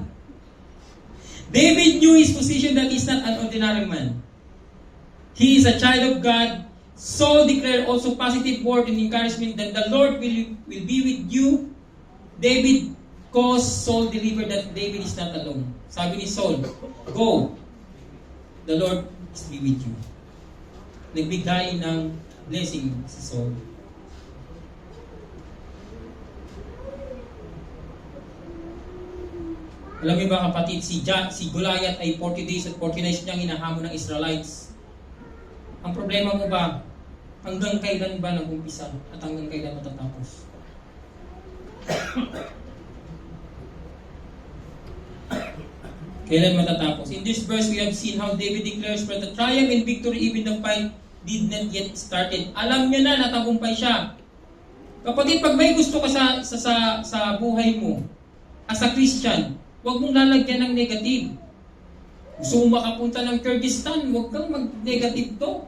David knew his position that he's not an ordinary man. He is a child of God. Saul declared also positive word and encouragement that the Lord will be with you. David caused Saul deliver that David is not alone. Sabi ni Saul, "Go. The Lord is be with you." Nagbigay ng blessing si Saul. Alam niyo ba kapatid, si Goliath ay 40 days at 40 nights niyang hinahamon ng Israelites. Ang problema mo ba, hanggang kailan ba nag-umpisa at hanggang kailan matatapos? Kailan matatapos? In this verse, we have seen how David declares for the triumph and victory even the fight did not yet started. Alam niya na natagumpay siya. Kapatid, pag may gusto ka sa buhay mo, as a Christian, huwag mong lalagyan ng negative. Gusto mo makapunta ng Kyrgyzstan, huwag kang mag-negative to.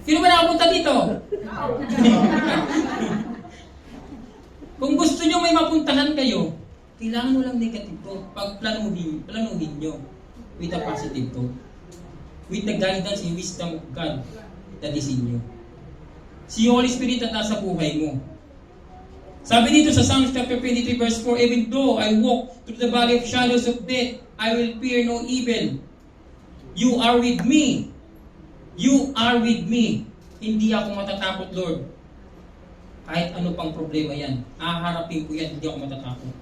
Sino ba nakapunta dito? Kung gusto nyo may mapuntahan kayo, kailangan mo lang negative to. Pag planuhin nyo with a positive to. With the guidance and wisdom of God that is in you. Si Holy Spirit at nasa buhay mo. Sabi dito sa Psalms chapter 23 verse 4, "Even though I walk through the valley of shadows of death, I will fear no evil. You are with me. You are with me." Hindi ako matatakot, Lord. Kahit ano pang problema yan. Haharapin ko yan, hindi ako matatakot.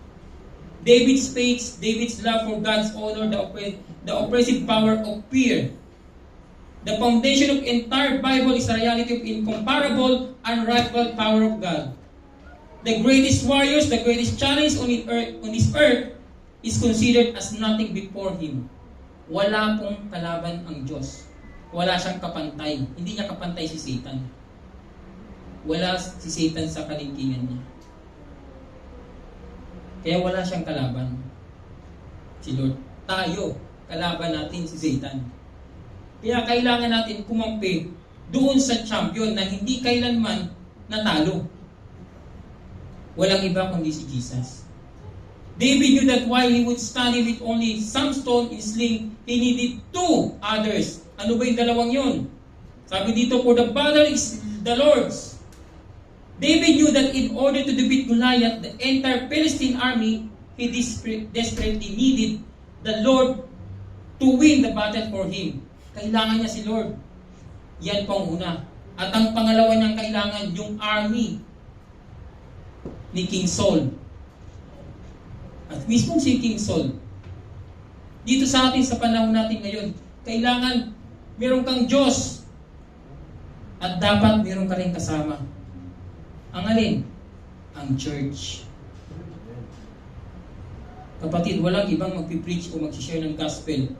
David's faith, David's love for God's honor, the oppressive power of fear. The foundation of entire Bible is a reality of incomparable, unrivaled power of God. The greatest warriors, the greatest challenge on this earth is considered as nothing before Him. Wala pong kalaban ang Diyos. Wala siyang kapantay. Hindi niya kapantay si Satan. Wala si Satan sa kalingkingan niya. Kaya wala siyang kalaban. Si Lord. Tayo, kalaban natin si Satan. Kaya kailangan natin kumampi doon sa champion na hindi kailanman natalo. Walang iba kundi si Jesus. David knew that while he would study with only some stone in sling, he needed 2 others. Ano ba yung dalawang yun? Sabi dito, for the battle is the Lord's. David knew that in order to defeat Goliath, the entire Philistine army, he desperately needed the Lord to win the battle for him. Kailangan niya si Lord. Yan po ang una. At ang pangalawa niyang kailangan, yung army ni King Saul. At mismo si King Saul, dito sa atin sa panahon natin ngayon, kailangan meron kang Diyos at dapat meron ka rin kasama. Ang alin? Ang church. Kapatid, walang ibang magpipreach o mag-share ng gospel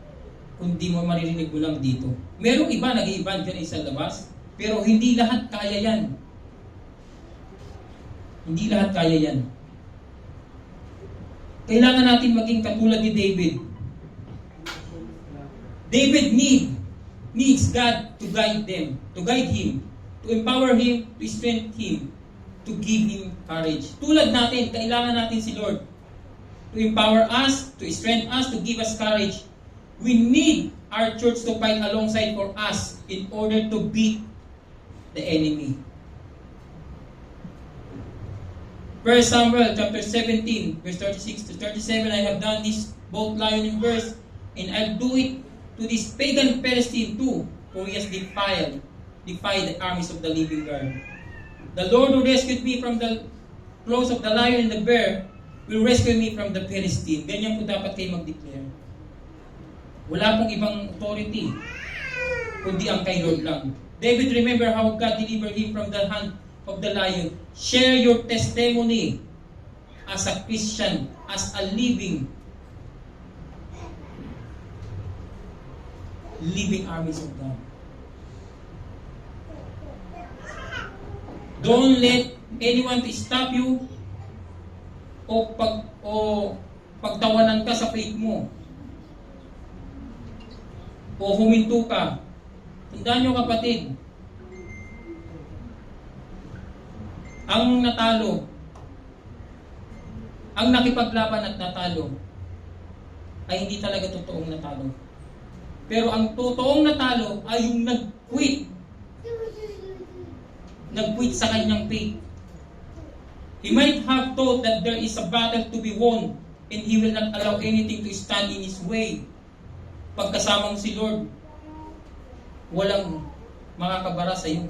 kung di mo maririnig mo lang dito. Merong iba nag-i-evangelize sa labas, pero hindi lahat kaya yan. Hindi lahat kaya yan. Kailangan natin maging katulad ni David. David needs God to guide him, to empower him, to strengthen him, to give him courage. Tulad natin, kailangan natin si Lord to empower us, to strengthen us, to give us courage. We need our church to fight alongside for us in order to beat the enemy. 1 Samuel chapter 17, verse 36 to 37, I have done this both lion and verse, and I'll do it to this pagan Philistine too, for he has defied the armies of the living God. The Lord who rescued me from the claws of the lion and the bear will rescue me from the Philistine. Ganyan po dapat kayo mag-declare. Wala pong ibang authority, kundi ang kay Lord lang. David remember how God delivered him from the hand of the lion. Share your testimony as a Christian, as a living armies of God. Don't let anyone to stop you o pagtawanan ka sa faith mo o huminto ka. Tandaan nyo kapatid, ang natalo, ang nakipaglaban at natalo ay hindi talaga totoong natalo. Pero ang totoong natalo ay yung nag-quit sa kanyang faith. He might have thought that there is a battle to be won and he will not allow anything to stand in his way. Pagkasama mo si Lord, walang makakabara sa iyo.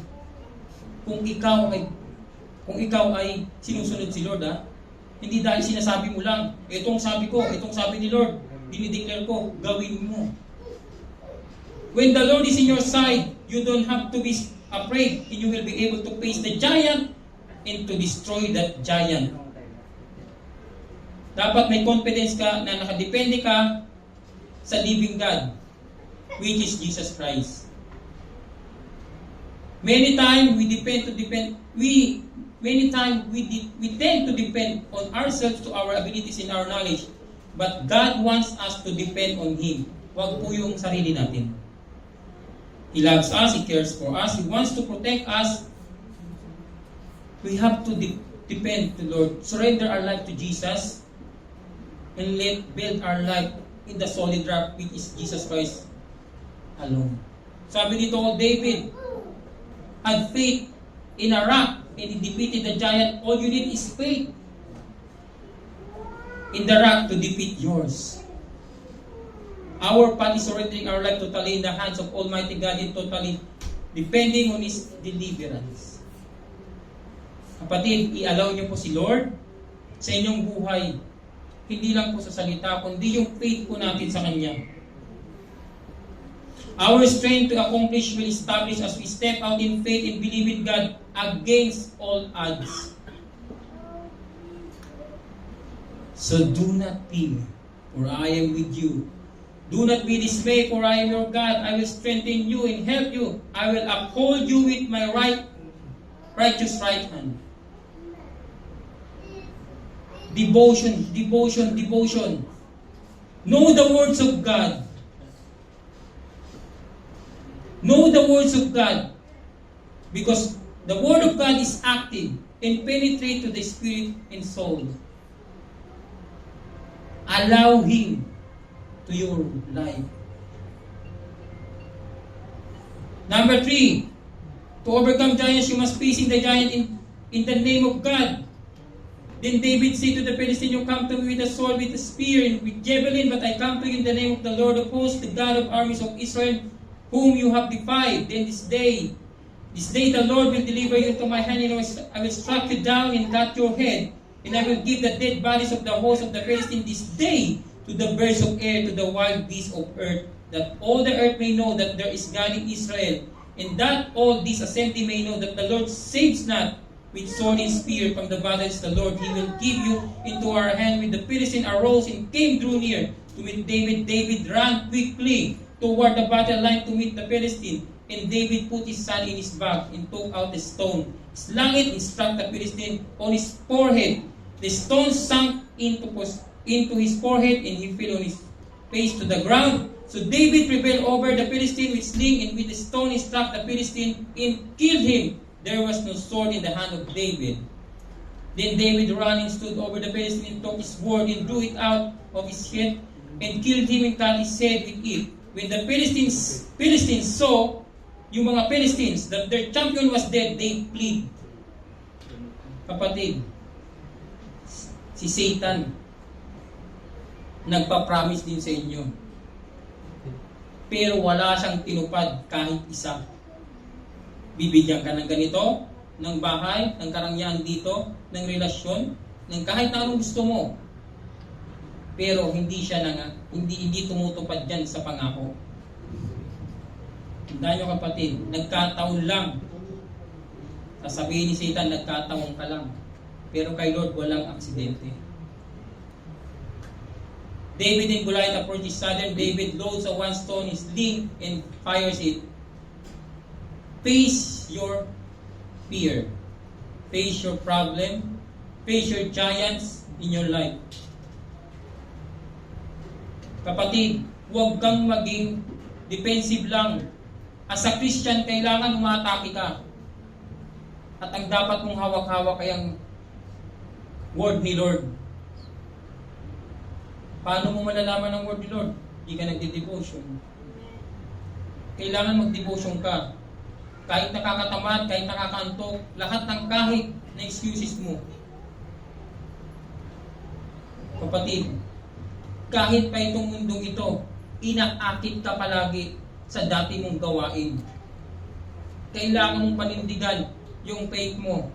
Kung ikaw ay sinusunod si Lord, hindi dahil sinasabi mo lang, itong sabi ko, itong sabi ni Lord, dinideclare ko, gawin mo. When the Lord is in your side, you don't have to be afraid, and you will be able to face the giant and to destroy that giant. Dapat may confidence ka na nakadepende ka sa living God, which is Jesus Christ. Many times we tend to depend on ourselves, to our abilities and our knowledge, but God wants us to depend on Him. Huwag po yung sarili natin. He loves us, He cares for us, He wants to protect us. We have to depend to Lord, surrender our life to Jesus, and build our life in the solid rock, which is Jesus Christ alone. Sabi dito, David had faith in a rock and he defeated the giant. All you need is faith in the rock to defeat yours. Our part is surrendering our life totally in the hands of Almighty God and totally depending on His deliverance. Kapatid, i-allow niyo po si Lord sa inyong buhay. Hindi lang po sa salita, kundi yung faith po natin sa Kanya. Our strength to accomplish will establish as we step out in faith and believe in God against all odds. So do not fear, for I am with you. Do not be dismayed, for I am your God. I will strengthen you and help you. I will uphold you with my righteous right hand. Devotion, devotion, devotion. Know the words of God. Know the words of God. Because the word of God is active and penetrate to the spirit and soul. Allow Him to your life. Number 3, to overcome giants, you must facing the giant in the name of God. Then David said to the Philistine, you come to me with a sword, with a spear, and with javelin, but I come to you in the name of the Lord of hosts, the God of armies of Israel, whom you have defied. Then this day the Lord will deliver you into my hand, and I will strike you down and cut your head, and I will give the dead bodies of the host of the Philistines this day to the birds of air, to the wild beasts of earth, that all the earth may know that there is God in Israel, and that all this assembly may know that the Lord saves not with sword and spear from the battles the Lord. He will give you into our hand. With the Philistine arose and came drew near to meet David. David ran quickly toward the battle line to meet the Philistine. And David put his son in his bag and took out a stone, slung it and struck the Philistine on his forehead. The stone sank into his forehead, and he fell on his face to the ground. So David prevailed over the Philistine with sling, and with the stone he struck the Philistine and killed him. There was no sword in the hand of David. Then David ran and stood over the Philistine and took his sword and drew it out of his head and killed him and cut his head with it. When the Philistines saw, yung mga Philistines, that their champion was dead, they fled. Kapatid, si Satan nagpa-promise din sa inyo. Pero wala siyang tinupad kahit isa. Bibigyan ka ng ganito, ng bahay, ng karangyaan dito, ng relasyon, ng kahit na anong gusto mo. Pero hindi tumutupad yan sa pangako. Tandaan nyo kapatid, nagkataon lang. Sasabihin ni Satan, nagkataon ka lang. Pero kay Lord, walang aksidente. David and Goliath approach each other. David loads a one stone, his sling, and fires it. Face your fear. Face your problem. Face your giants in your life. Kapatid, huwag kang maging defensive lang. As a Christian, kailangan umatake ka. At ang dapat mong hawak-hawak ay ang word ni Lord. Paano mo malalaman ang word ni Lord? Hindi ka nagde-devotion. Kailangan mag-devotion ka. Kahit nakakatamad, kahit nakakaantok, lahat ng kahit na excuses mo. Kapatid, kahit pa itong mundong ito, inaakit ka palagi sa dati mong gawain. Kailangan mong panindigan yung faith mo.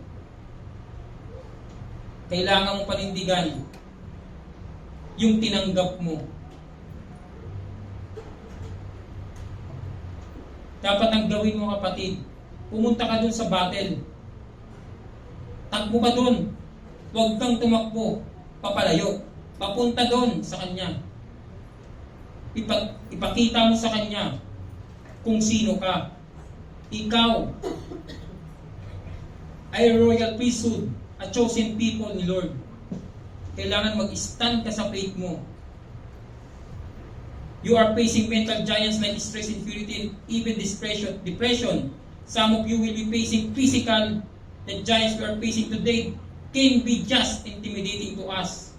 Kailangan mong panindigan yung tinanggap mo. Dapat ang gawin mo kapatid, pumunta ka dun sa battle. Takbo ka dun. Huwag kang tumakbo, papalayo. Papunta dun sa Kanya. Ipakita mo sa Kanya kung sino ka. Ikaw ay royal priesthood, a chosen people ni Lord. Kailangan mag-stand ka sa faith mo. You are facing mental giants like stress, inferiority, and even depression. Some of you will be facing physical. The giants we are facing today can be just intimidating to us.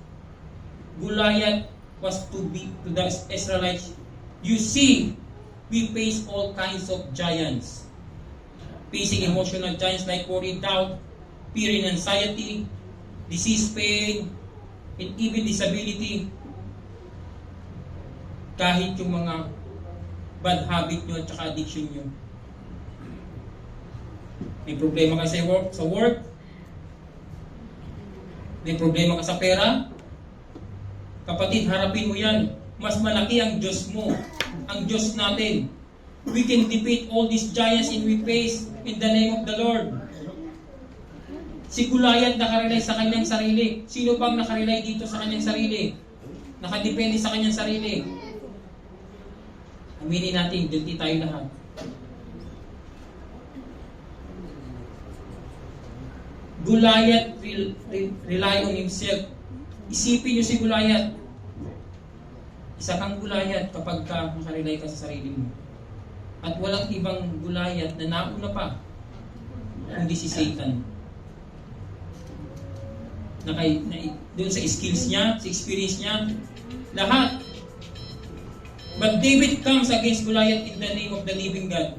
Goliath was to the Israelites. You see, we face all kinds of giants. Facing emotional giants like worry, doubt, fear and anxiety, disease, pain, and even disability. Kahit yung mga bad habit nyo at saka addiction nyo. May problema ka sa work? May problema ka sa pera? Kapatid, harapin mo yan. Mas malaki ang Diyos mo. Ang Diyos natin. We can defeat all these giants and we face in the name of the Lord. Si Goliath nakarelay sa kanyang sarili. Sino bang nakarelay dito sa kanyang sarili? Nakadepende sa kanyang sarili. Aminin natin, guilty tayo lahat. Goliath rely on himself. Isipin nyo si Goliath. Isa kang Goliath kapag nakarelay ka sa sarili mo. At walang ibang Goliath na nauna pa, kundi si Satan. Doon sa skills niya, sa experience niya, lahat. But David comes against Goliath in the name of the living God.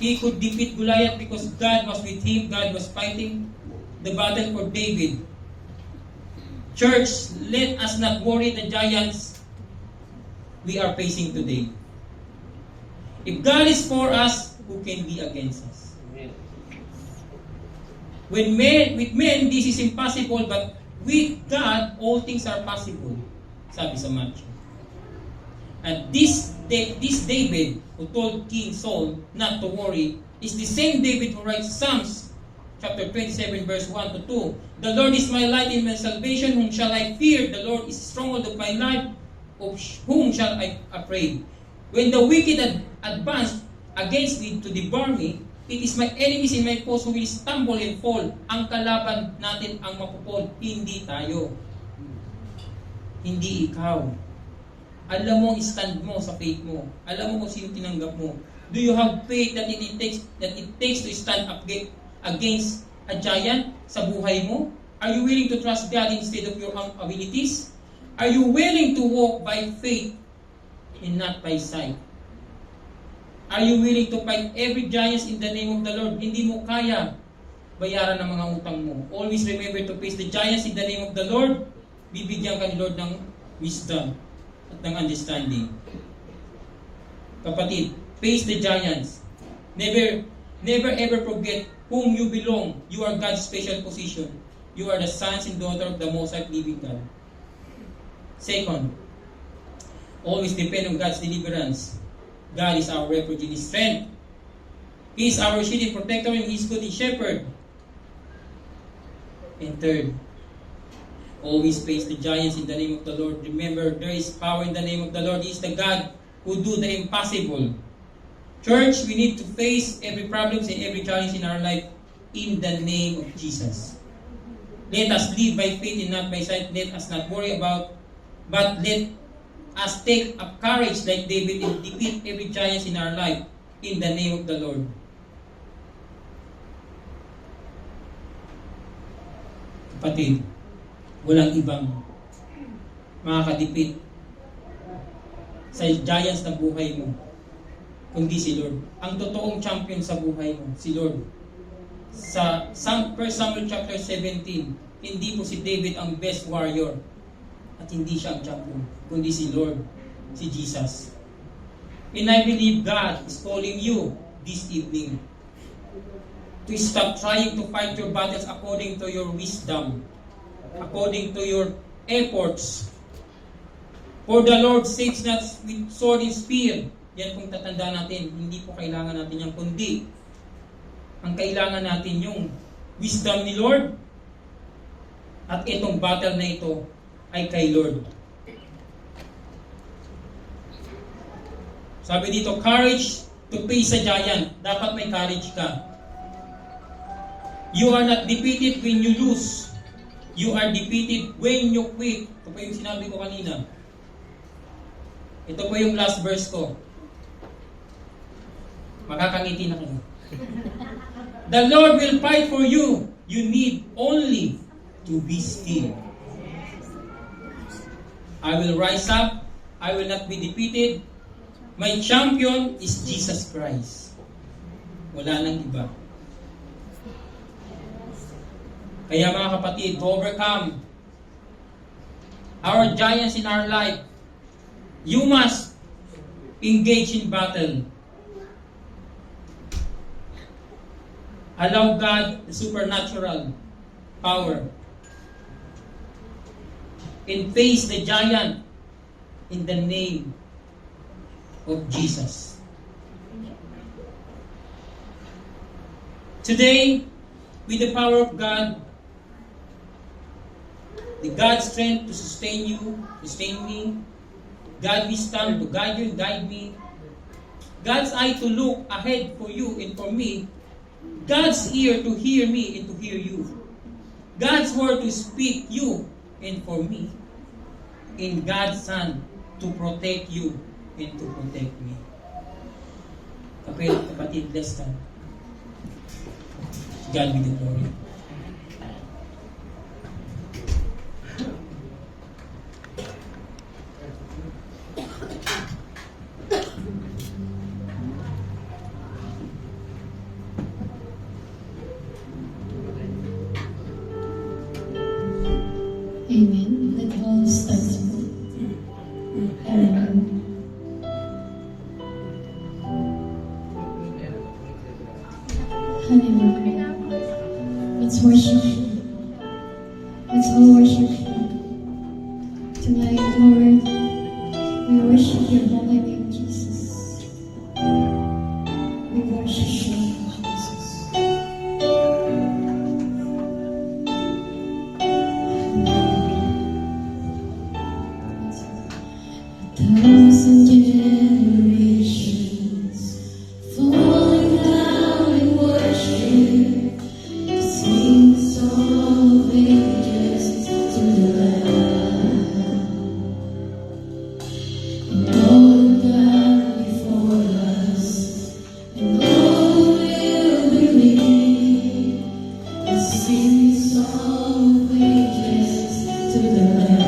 He could defeat Goliath because God was with him. God was fighting the battle for David. Church, let us not worry the giants we are facing today. If God is for us, who can be against us? With men, this is impossible, but with God, all things are possible. Sabi sa Matthew. And this David, who told King Saul not to worry, is the same David who writes Psalms chapter 27, verse 1 to 2. The Lord is my light and my salvation, whom shall I fear? The Lord is the stronghold of my life, of whom shall I afraid? When the wicked advance against me to devour me, it is my enemies and my foes who will stumble and fall. Ang kalaban natin ang mapupod, hindi tayo. Hindi ikaw. Alam mo ang stand mo sa faith mo. Alam mo kung sino tinanggap mo. Do you have faith that it takes to stand up against a giant sa buhay mo? Are you willing to trust God instead of your own abilities? Are you willing to walk by faith and not by sight? Are you willing to fight every giant in the name of the Lord? Hindi mo kaya bayaran ng mga utang mo. Always remember to face the giants in the name of the Lord. Bibigyan ka ni Lord ng wisdom at ng understanding. Kapatid, face the giants. Never ever forget whom you belong. You are God's special position. You are the sons and daughter of the Most High living God. Second, always depend on God's deliverance. God is our refuge and strength. He is our shield and protector, and He is good shepherd. And third, always face the giants in the name of the Lord. Remember, there is power in the name of the Lord. He is the God who do the impossible. Church, we need to face every problem and every challenge in our life in the name of Jesus. Let us live by faith and not by sight. Let us not worry about, but let us take up courage like David and defeat every giant in our life in the name of the Lord. Kapatid, walang ibang makakadipit sa giants na buhay mo kundi si Lord. Ang totoong champion sa buhay mo, si Lord. Sa 1 Samuel chapter 17, hindi po si David ang best warrior at hindi siya ang champion, kundi si Lord, si Jesus. And I believe God is calling you this evening to stop trying to fight your battles according to your wisdom, according to your efforts. For the Lord saves not with sword and spear. Yan kung tatanda natin, hindi po kailangan natin yan, kundi ang kailangan natin yung wisdom ni Lord. At itong battle na ito ay kay Lord. Sabi dito, courage to face a giant. Dapat may courage ka. You are not defeated when you lose. You are defeated when you quit. Ito po yung sinabi ko kanina. Ito po yung last verse ko. Makakangiti na kayo. The Lord will fight for you. You need only to be still. I will rise up. I will not be defeated. My champion is Jesus Christ. Wala nang iba. Kaya mga kapatid, to overcome our giants in our life, you must engage in battle. Allow God the supernatural power and face the giant in the name of Jesus. Today, with the power of God, the God's strength to sustain you, sustain me, God's wisdom to guide you, guide me, God's eye to look ahead for you and for me, God's ear to hear me and to hear you, God's word to speak you and for me. In God's Son to protect you and to protect me. Kapatid, bless ka. God be the glory. Amen. Let all stand small. Amen. Hallelujah. Let's worship Him. Let's all worship Him. Tonight, Lord, we worship Your holy name, Jesus. We worship You, Jesus. Thousand generations falling down in worship to sing the song of ages to the Lamb. And all God before us, and all will believe, and sing the song of ages to the Lamb.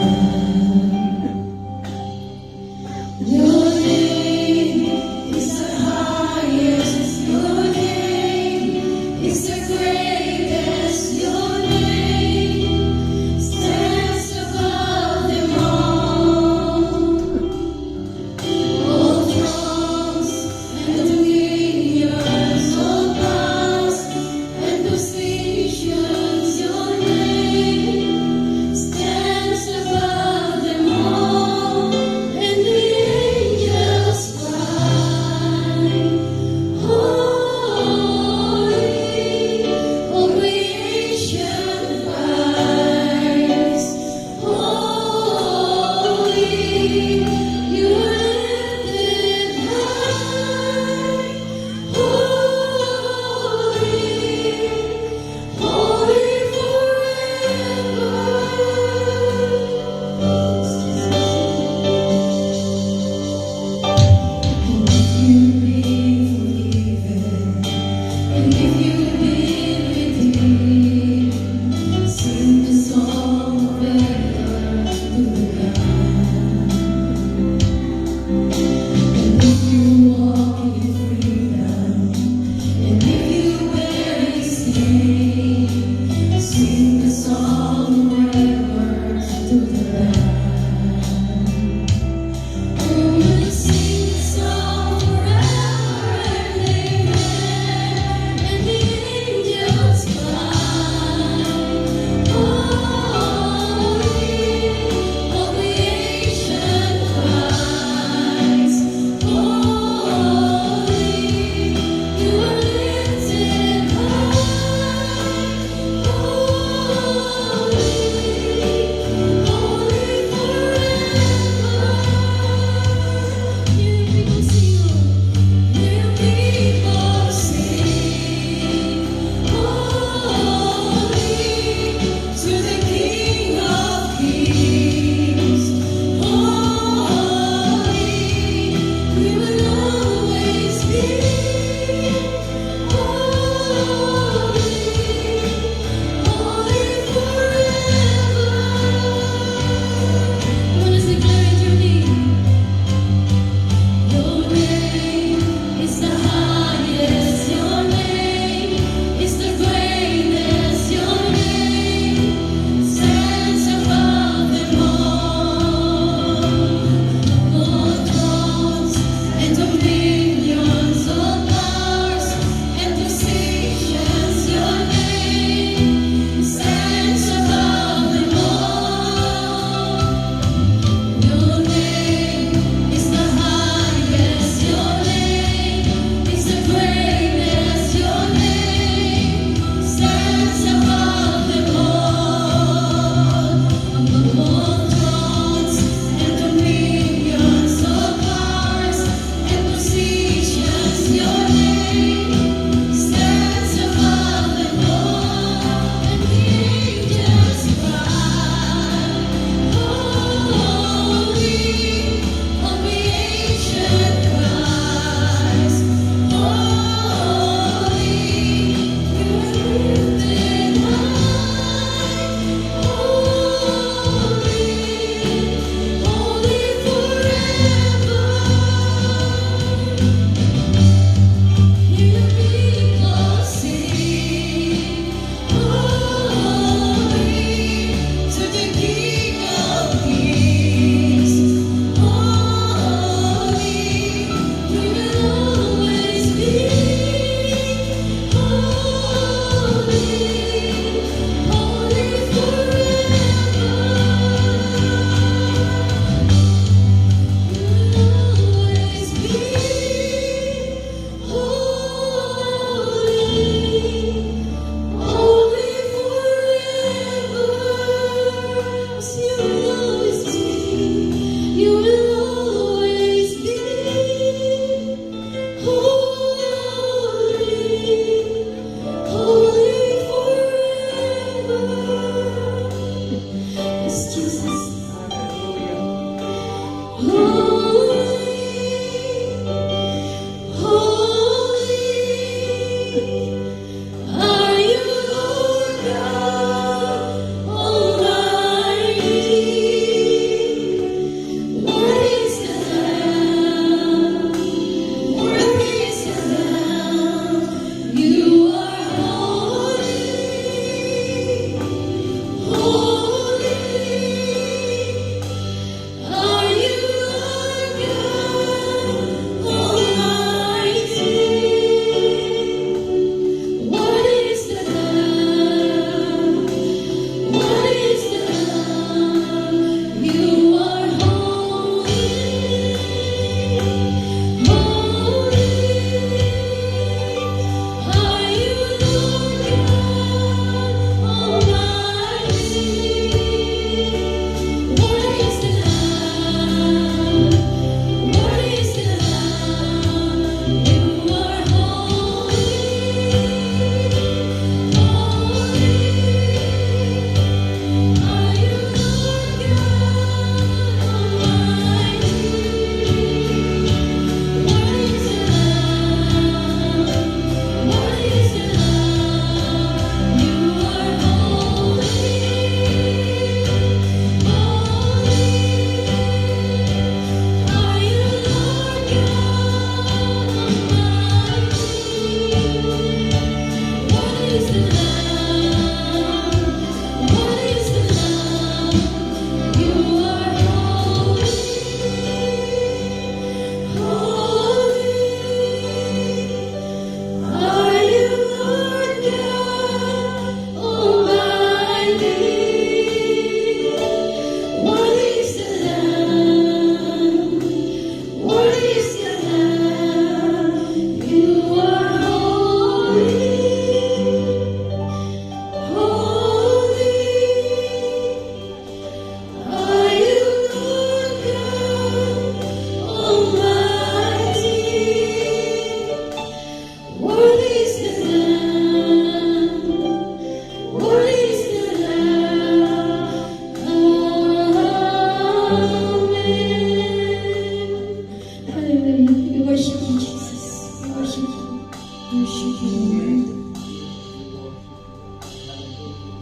worship you, Jesus. We worship you. We worship you, Lord.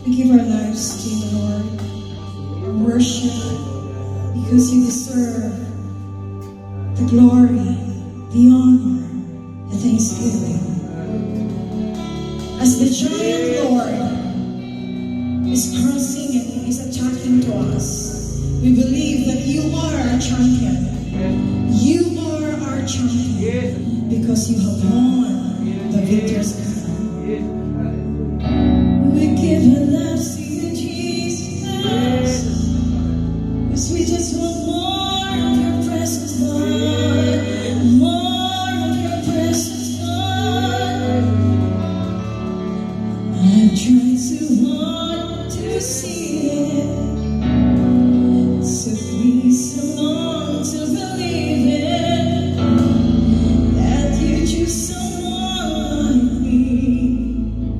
We give our lives to you, Lord. Worship because you deserve the glory, the honor, the thanksgiving. As the giant Lord is crossing and is attacking to us, we believe that you are our champion. You are our champion because you have won the victor's crown. We give our lives to you, Jesus, because we just want more of your presence, Lord. More of your presence, Lord. I've tried so hard to see it. Took me so long to believe it, that you choose someone like me.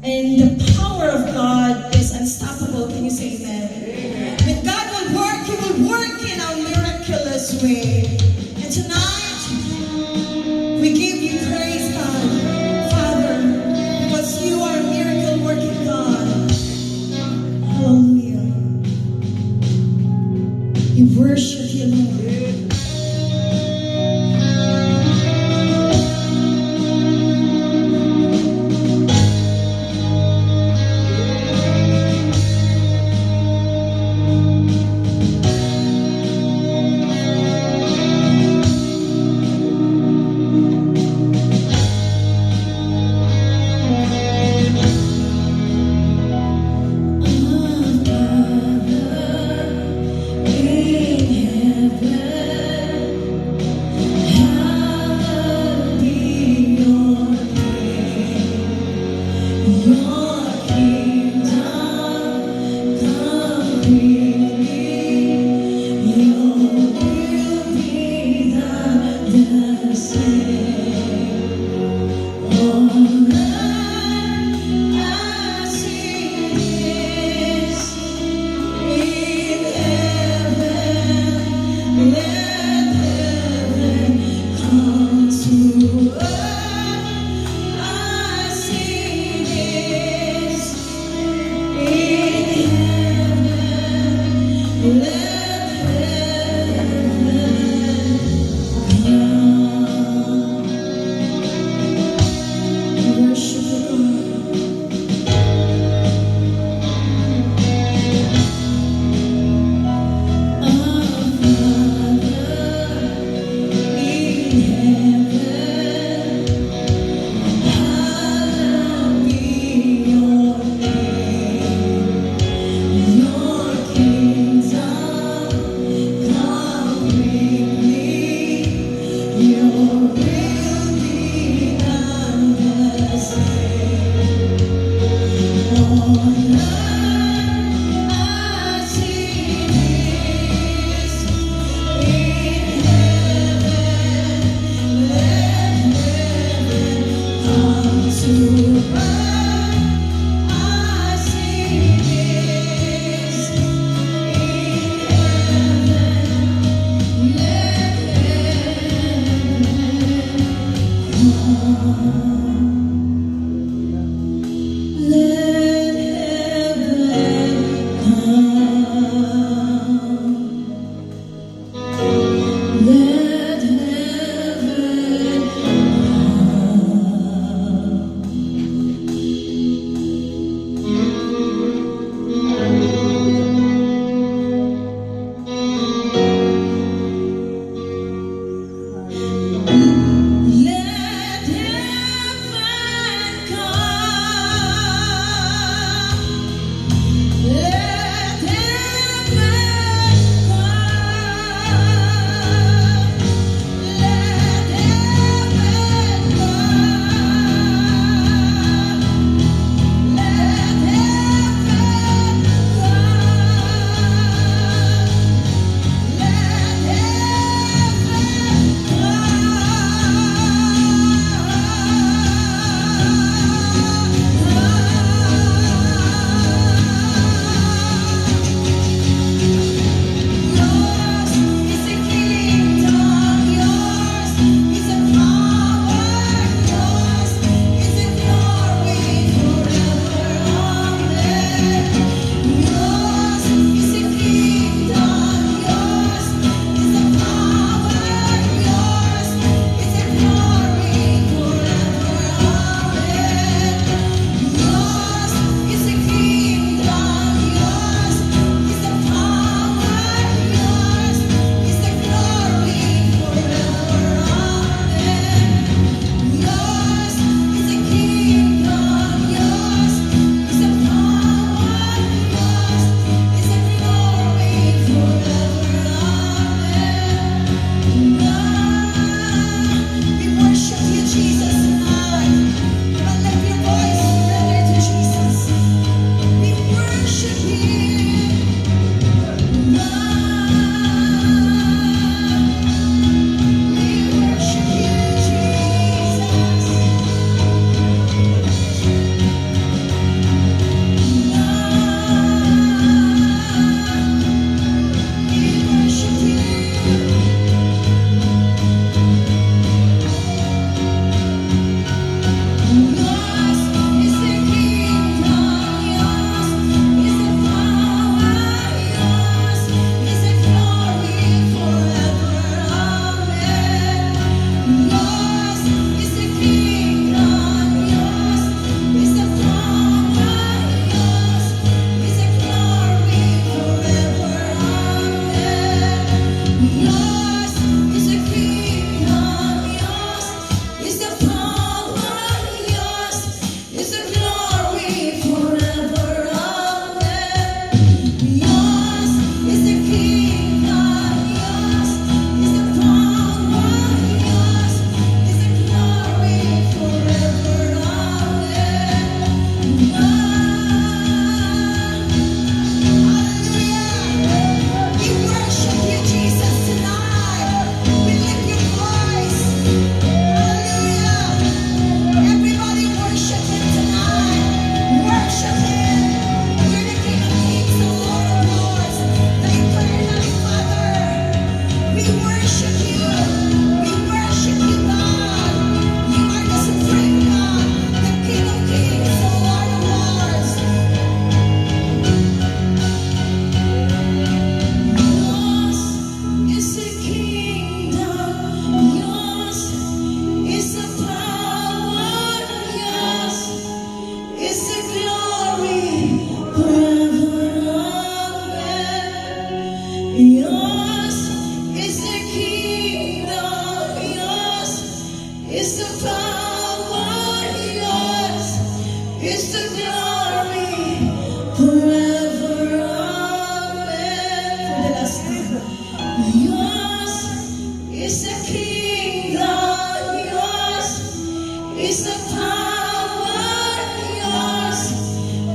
And the power of God is unstoppable. Can you say amen? When God will work, He will work in a miraculous way. And tonight, we give you praise, God, Father, because you are a miracle working God. Hallelujah. We worship you, Lord.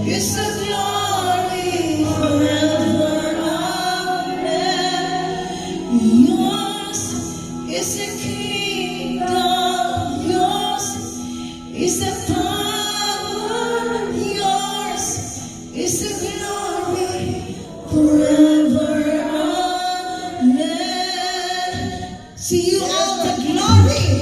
is the glory forever. Amen. Yours is the kingdom. Yours is the power. Yours is the glory forever. Amen. See you all the glory.